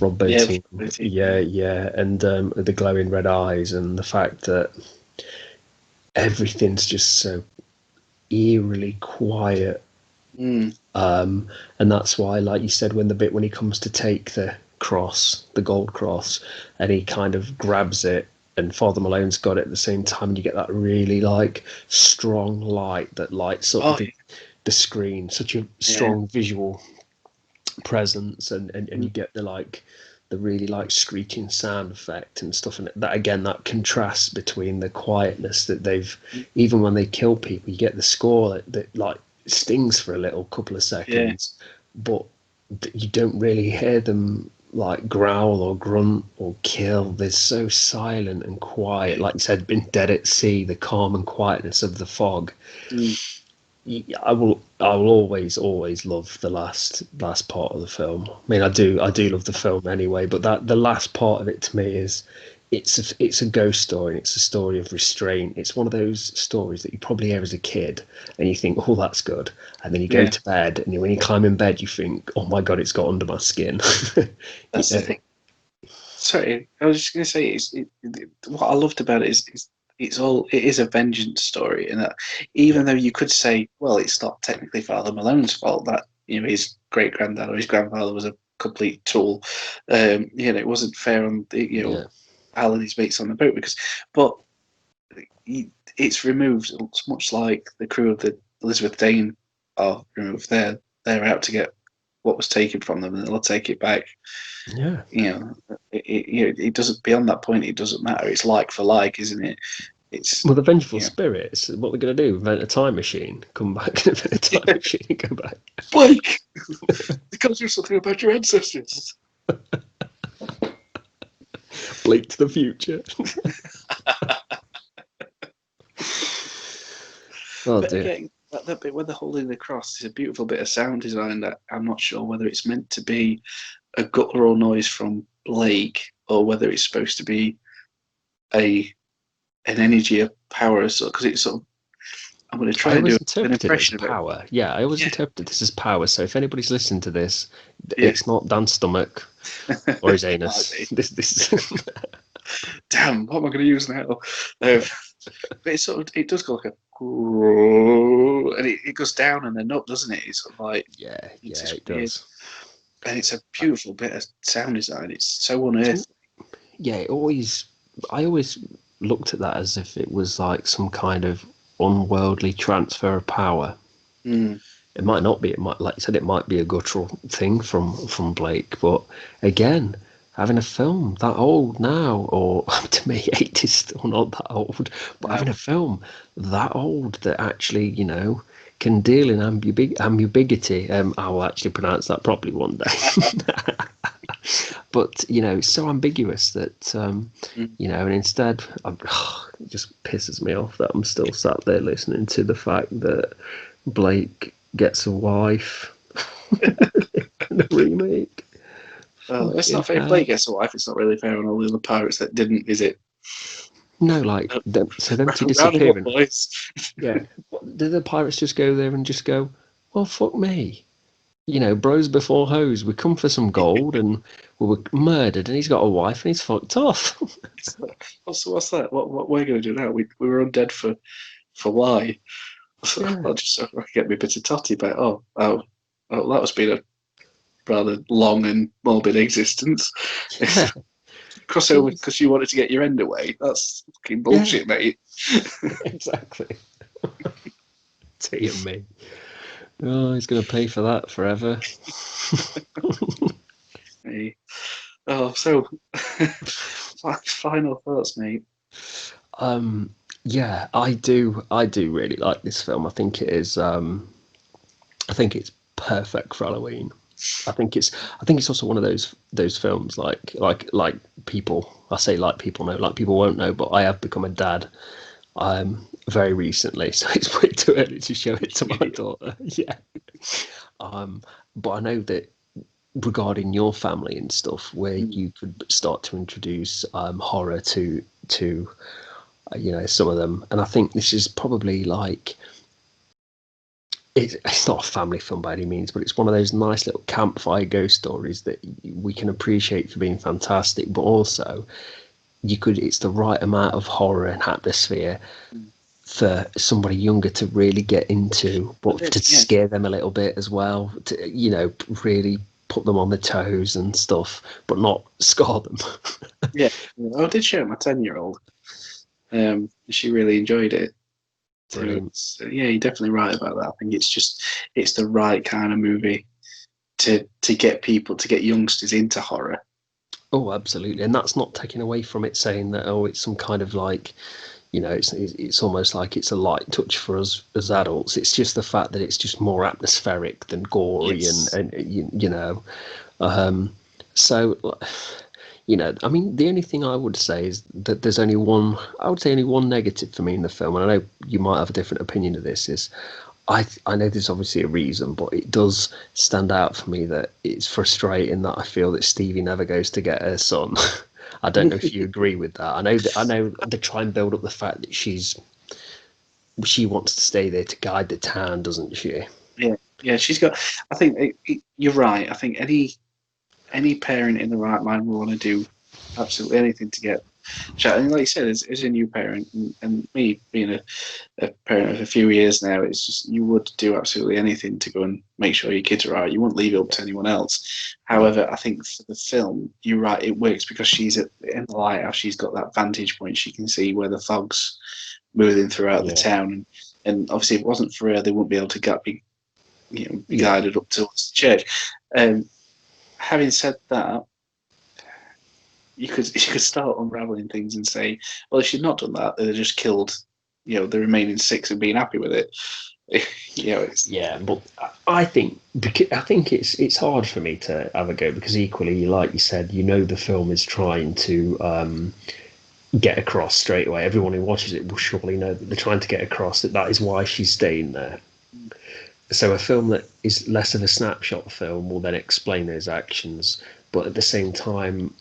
yeah, Bottin. Yeah, yeah. yeah, and the glowing red eyes, and the fact that everything's just so eerily quiet. Mm, And that's why, like you said, when he comes to take the cross, the gold cross, and he kind of grabs it, and Father Malone's got it at the same time, and you get that really like strong light that lights up Oh, the screen, such a yeah. strong visual presence, and you Mm. get the really like screeching sound effect and stuff, and that again, that contrast between the quietness that they've, even when they kill people, you get the score that like stings for a little couple of Yeah. seconds, but you don't really hear them like growl or grunt or kill. They're so silent and quiet, like you said, been dead at sea, the calm and quietness of the fog. Mm. I will always love the last part of the film. I mean, I do love the film anyway, but that the last part of it to me is it's a ghost story. And it's a story of restraint. It's one of those stories that you probably hear as a kid, and you think, oh, that's good, and then you go Yeah. to bed, and when you climb in bed, you think, oh my god, it's got under my skin. You That's the know? thing. Sorry, I was just going to say, what I loved about it is it is a vengeance story, and that Yeah, even though you could say, well, it's not technically Father Malone's fault that his great granddad or his grandfather was a complete tool. It wasn't fair on yeah, Al and his mates on the boat but it's removed much like the crew of the Elizabeth Dane are removed. They're out to get what was taken from them, and they'll take it back. yeah. It doesn't, beyond that point. It doesn't matter. It's like for like, isn't it? It's Well, the vengeful you know, spirits, what they're going to do? Invent a time machine, come back and invent a time machine and go back. Blake, you got to do something about your ancestors. Blake to the future. Oh But dear. again, that bit where they're holding the cross is a beautiful bit of sound design that I'm not sure whether it's meant to be a guttural noise from Blake or whether it's supposed to be a an energy of power, because it's sort of. I'm going to try I and do always an interpreted it as impression of it. power. Yeah, I always Yeah, interpreted this as power. So if anybody's listening to this, yeah. it's not Dan's stomach or his It might anus. be. This. Damn, what am I going to use now? Um, but it does go like a, and it goes down and then up, doesn't it? It's sort of like Yeah, it's yeah, this it weird, does. and it's a beautiful bit of sound design. It's so unearthly. Yeah, I always looked at that as if it was like some kind of unworldly transfer of power. Mm. It might not be. It might, like you said, it might be a guttural thing from Blake. But again, having a film that old now, or to me, 80's still not that old, but No, having a film that old that actually, can deal in ambiguity. I will actually pronounce that properly one day. But it's so ambiguous that mm. and instead, it just pisses me off that I'm still sat there listening to the fact that Blake gets a wife in the remake. It's Fucking not fair. If Blake hell. gets a wife, it's not really fair on all the other pirates that didn't, is it? No, like Uh, so them two Round of disappearing. applause. Yeah, did the pirates just go there and just go, well, fuck me? Bros before hoes. We come for some gold and we were murdered, and he's got a wife and he's fucked off. What's that? What we're going to do now? We were undead for why? Yeah, I'll just get me a bit of totty about. That must be a rather long and morbid existence. yeah, Cross over jeez, because you wanted to get your end away. That's fucking yeah, bullshit, mate. exactly. Tea and me. Oh, he's gonna pay for that forever. Hey. Oh, so final thoughts, mate. Um, yeah, I do really like this film. I think it's perfect for Halloween. I think it's also one of those films like people. I say like people know, like people won't know, but I have become a dad very recently, so it's way too early to show it to my daughter. Yeah. Um, but I know that regarding your family and stuff, where Mm. you could start to introduce horror to some of them, and I think this is probably like it's not a family film by any means, but it's one of those nice little campfire ghost stories that we can appreciate for being fantastic, but also it's the right amount of horror and atmosphere Mm. for somebody younger to really get into, but But to yeah, scare them a little bit as well, to really put them on their toes and stuff, but not scar them. Yeah. I did show my 10-year-old. She really enjoyed it. Brilliant. So yeah, you're definitely right about that. I think it's the right kind of movie to get youngsters into horror. Oh, absolutely, and that's not taking away from it saying that it's some kind of like, it's almost like it's a light touch for us as adults. It's just the fact that it's just more atmospheric than gory, Yes. and so I mean, the only thing I would say is that there's only one. I would say only one negative for me in the film, and I know you might have a different opinion of this. Is I know there's obviously a reason, but it does stand out for me that it's frustrating that I feel that Stevie never goes to get her son. I don't know if you agree with that. I know they try and build up the fact that she wants to stay there to guide the town, doesn't she? Yeah. She's got. I think you're right. I think any parent in the right mind will want to do absolutely anything to get chat. And like you said, as a new parent, and me being a parent of a few years now, it's just you would do absolutely anything to go and make sure your kids are all right. You wouldn't leave it up to anyone else. However, I think for the film, you're right, it works because she's in the lighthouse. She's got that vantage point. She can see where the fog's moving throughout the Yeah. town, and obviously, if it wasn't for her, they wouldn't be able to be Yeah. guided up towards the church. Having said that, you could start unraveling things and say, well, if she'd not done that, they'd have just killed, the remaining 6 and been happy with it. It's Yeah, but I think it's hard for me to have a go because equally, like you said, the film is trying to get across straight away. Everyone who watches it will surely know that they're trying to get across that is why she's staying there. So a film that is less of a snapshot film will then explain those actions, but at the same time,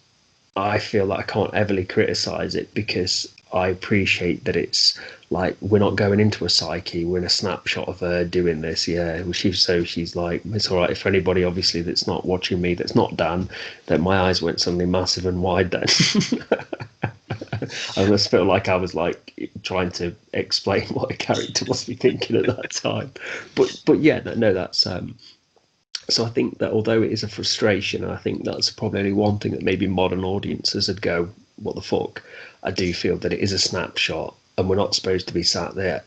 I feel that I can't everly criticize it because I appreciate that it's like we're not going into a psyche, we're in a snapshot of her doing this. Yeah, well, she's like, it's all right. If anybody obviously that's not watching me, that's not Dan, that my eyes went suddenly massive and wide then. I almost felt like I was like trying to explain what a character must be thinking at that time. But yeah, no, that's so I think that although it is a frustration, and I think that's probably only one thing that maybe modern audiences would go, what the fuck? I do feel that it is a snapshot, and we're not supposed to be sat there,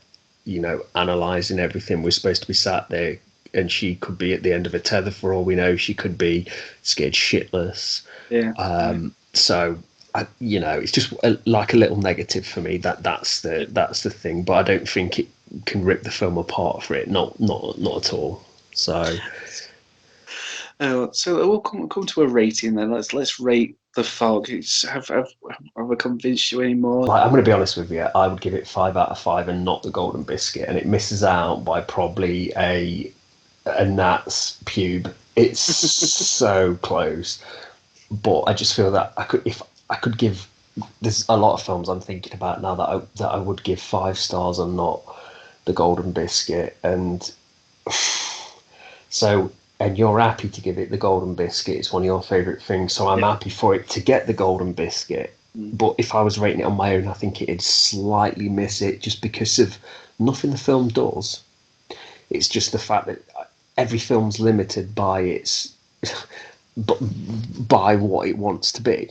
analysing everything. We're supposed to be sat there, and she could be at the end of a tether for all we know. She could be scared shitless. yeah. So, it's just like a little negative for me. That's the thing. But I don't think it can rip the film apart for it. Not at all. So. So we'll come to a rating then. Let's rate The Fog. Have I convinced you anymore? I'm going to be honest with you. I would give it 5 out of 5, and not the Golden Biscuit, and it misses out by probably a gnat's pube. It's so close, but I just feel that if I could give. There's a lot of films I'm thinking about now that I would give 5 stars and not the Golden Biscuit, and so. And you're happy to give it the Golden Biscuit. It's one of your favourite things, so I'm happy for it to get the Golden Biscuit. But if I was rating it on my own, I think it'd slightly miss it just because of nothing the film does. It's just the fact that every film's limited by its by what it wants to be.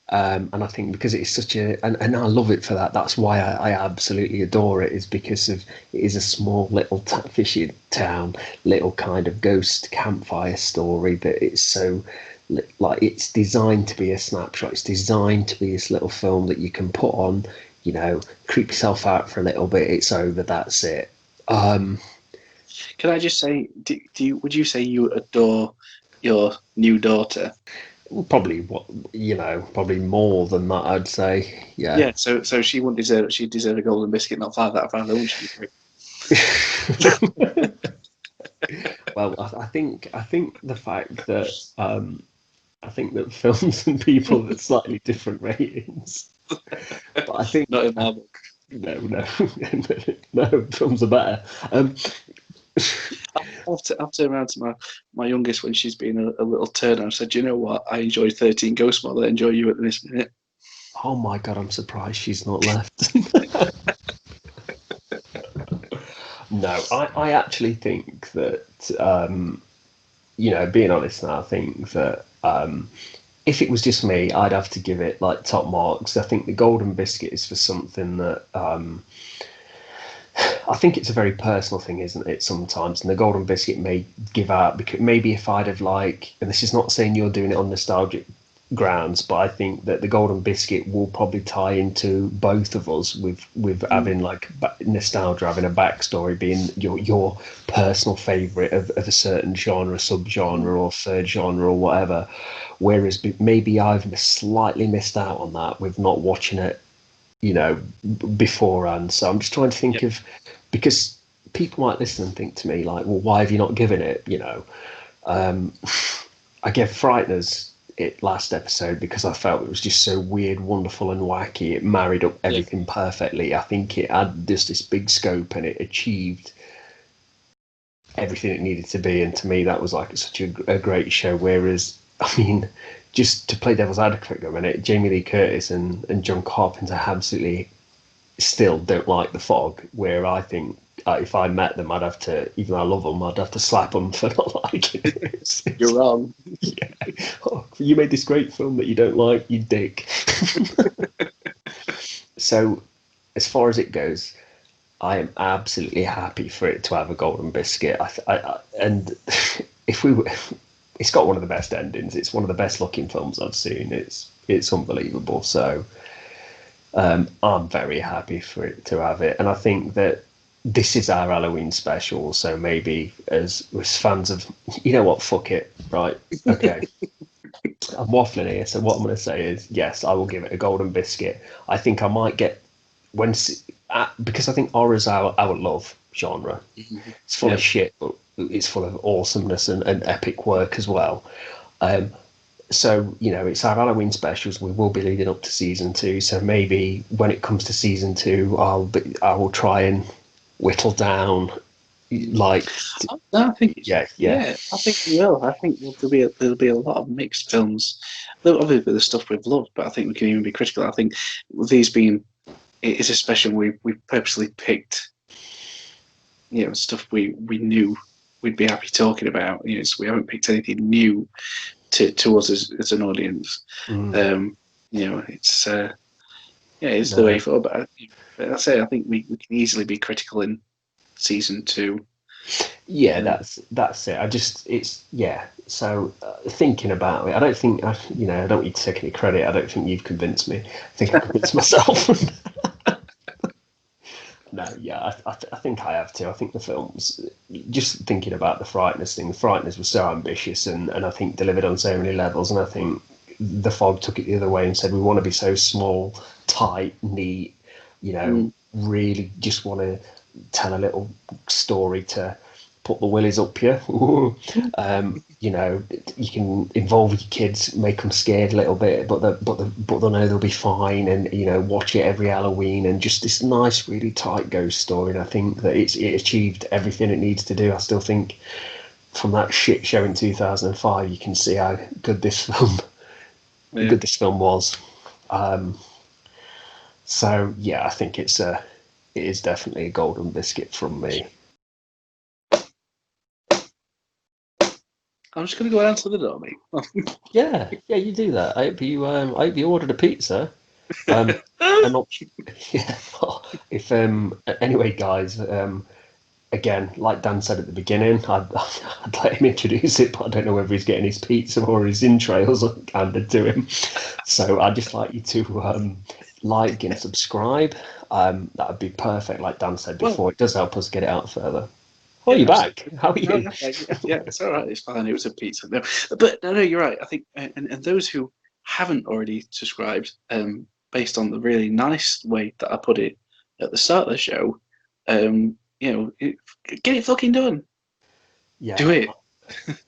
And I think because it's such and I love it for that. That's why I absolutely adore it. Is because it is a small little fishing town, little kind of ghost campfire story that it's so like it's designed to be a snapshot. It's designed to be this little film that you can put on, creep yourself out for a little bit. It's over. That's it. Can I just say, would you say you adore your new daughter? Probably probably more than that. I'd say, yeah. Yeah. So she wouldn't deserve. She'd deserve a Golden Biscuit, not 5 out of 5. Wouldn't she? Well, I think the fact that I think that films and people have slightly different ratings. But I think Not in my book. no, no, films are better. I've turned around to my youngest when she's been a little turd, and I said, you know what? I enjoyed 13 Ghosts more than I enjoy you at this minute. Oh my God, I'm surprised she's not left. No, I actually think that being honest now, I think that if it was just me, I'd have to give it like top marks. I think the Golden Biscuit is for something that I think it's a very personal thing, isn't it? Sometimes, and the Golden Biscuit may give out because maybe if I'd have and this is not saying you're doing it on nostalgic grounds, but I think that the Golden Biscuit will probably tie into both of us with having like nostalgia, having a backstory, being your personal favourite of a certain genre, subgenre, or third genre, or whatever. Whereas maybe I've slightly missed out on that with not watching it, beforehand. So I'm just trying to think of, because people might listen and think to me like, well, why have you not given it? I gave Frighteners it last episode because I felt it was just so weird, wonderful, and wacky. It married up everything perfectly. I think it had just this big scope and it achieved everything it needed to be. And to me, that was like such a great show. Whereas, I mean, just to play devil's advocate a minute, Jamie Lee Curtis and John Carpenter absolutely still don't like The Fog, where I think if I met them, I'd have to, even though I love them, I'd have to slap them for not liking it. You're wrong. Yeah. Oh, you made this great film that you don't like, you dick. So, as far as it goes, I am absolutely happy for it to have a Golden Biscuit. And if we were, it's got one of the best endings. It's one of the best looking films I've seen. It's unbelievable. So I'm very happy for it to have it, and I think that this is our Halloween special. So maybe as fans of, fuck it, right? Okay, I'm waffling here. So what I'm going to say is, yes, I will give it a Golden Biscuit. I think I might get because I think horror is our love genre. It's full of shit, but it's full of awesomeness and epic work as well. So, it's our Halloween specials. We will be leading up to season 2. So maybe when it comes to season 2, I will try and whittle down, like. No, I think Yeah. I think we will. I think there'll be a lot of mixed films. Obviously, the stuff we've loved, but I think we can even be critical. I think with these being, it's a special. We purposely picked, stuff we knew we'd be happy talking about. So we haven't picked anything new to us as an audience. It's it's the way forward. But I say I think we can easily be critical in season 2. Yeah, that's it. So thinking about it, I don't think I don't need to take any credit. I don't think you've convinced me. I think I've convinced myself. No, yeah, I think I have to. I think the films, just thinking about the Frighteners thing, the Frighteners were so ambitious and I think delivered on so many levels. And I think The Fog took it the other way and said, we want to be so small, tight, neat, really just want to tell a little story to put the willies up you. You can involve your kids, make them scared a little bit, but they'll know they'll be fine, and watch it every Halloween, and just this nice, really tight ghost story. And I think that it achieved everything it needs to do. I still think from that shit show in 2005, you can see how good this film was. So yeah, I think it is definitely a Golden Biscuit from me. I'm just going to go down to the door, mate. Yeah, you do that. I hope you ordered a pizza. And yeah. If anyway, guys. Again, like Dan said at the beginning, I'd let him introduce it, but I don't know whether he's getting his pizza or his entrails handed to him. So I'd just like you to like and subscribe. That would be perfect. Like Dan said before, it does help us get it out further. Oh, you're back. How are you? Yeah, it's all right. It's fine. It was a pizza. No, but no, you're right. I think, and those who haven't already subscribed, based on the really nice way that I put it at the start of the show, get it fucking done. Yeah. Do it.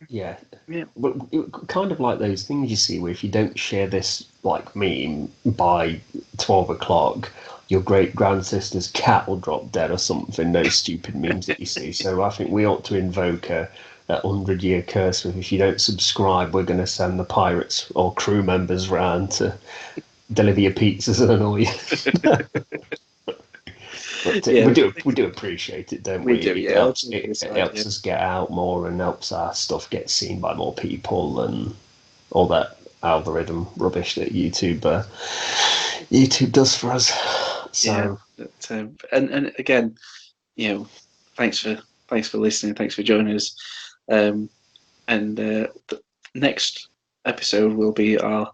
Yeah. But kind of like those things you see where if you don't share this like meme by 12 o'clock, your great grandsister's cat will drop dead or something. Those stupid memes that you see. So I think we ought to invoke a 100-year curse with if you don't subscribe, we're going to send the pirates or crew members round to deliver your pizzas and annoy you. But Yeah, we do appreciate it, don't we we? do. It Yeah, helps ultimately, it, it's it like, helps us get out more and helps our stuff get seen by more people and all that algorithm rubbish that YouTube does for us. yeah. So But, and again, thanks for listening. Thanks for joining us. And the next episode will be our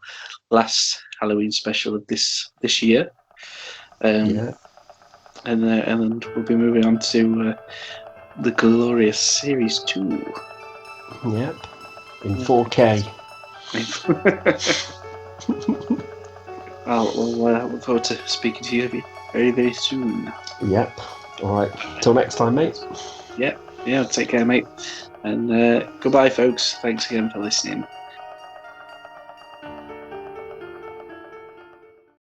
last Halloween special of this year. yeah, And then we'll be moving on to the glorious series 2. yep, in 4K. I'll look forward to speaking to you very, very soon. Yep. All right. Till next time, mate. Yeah, take care, mate. And goodbye, folks. Thanks again for listening.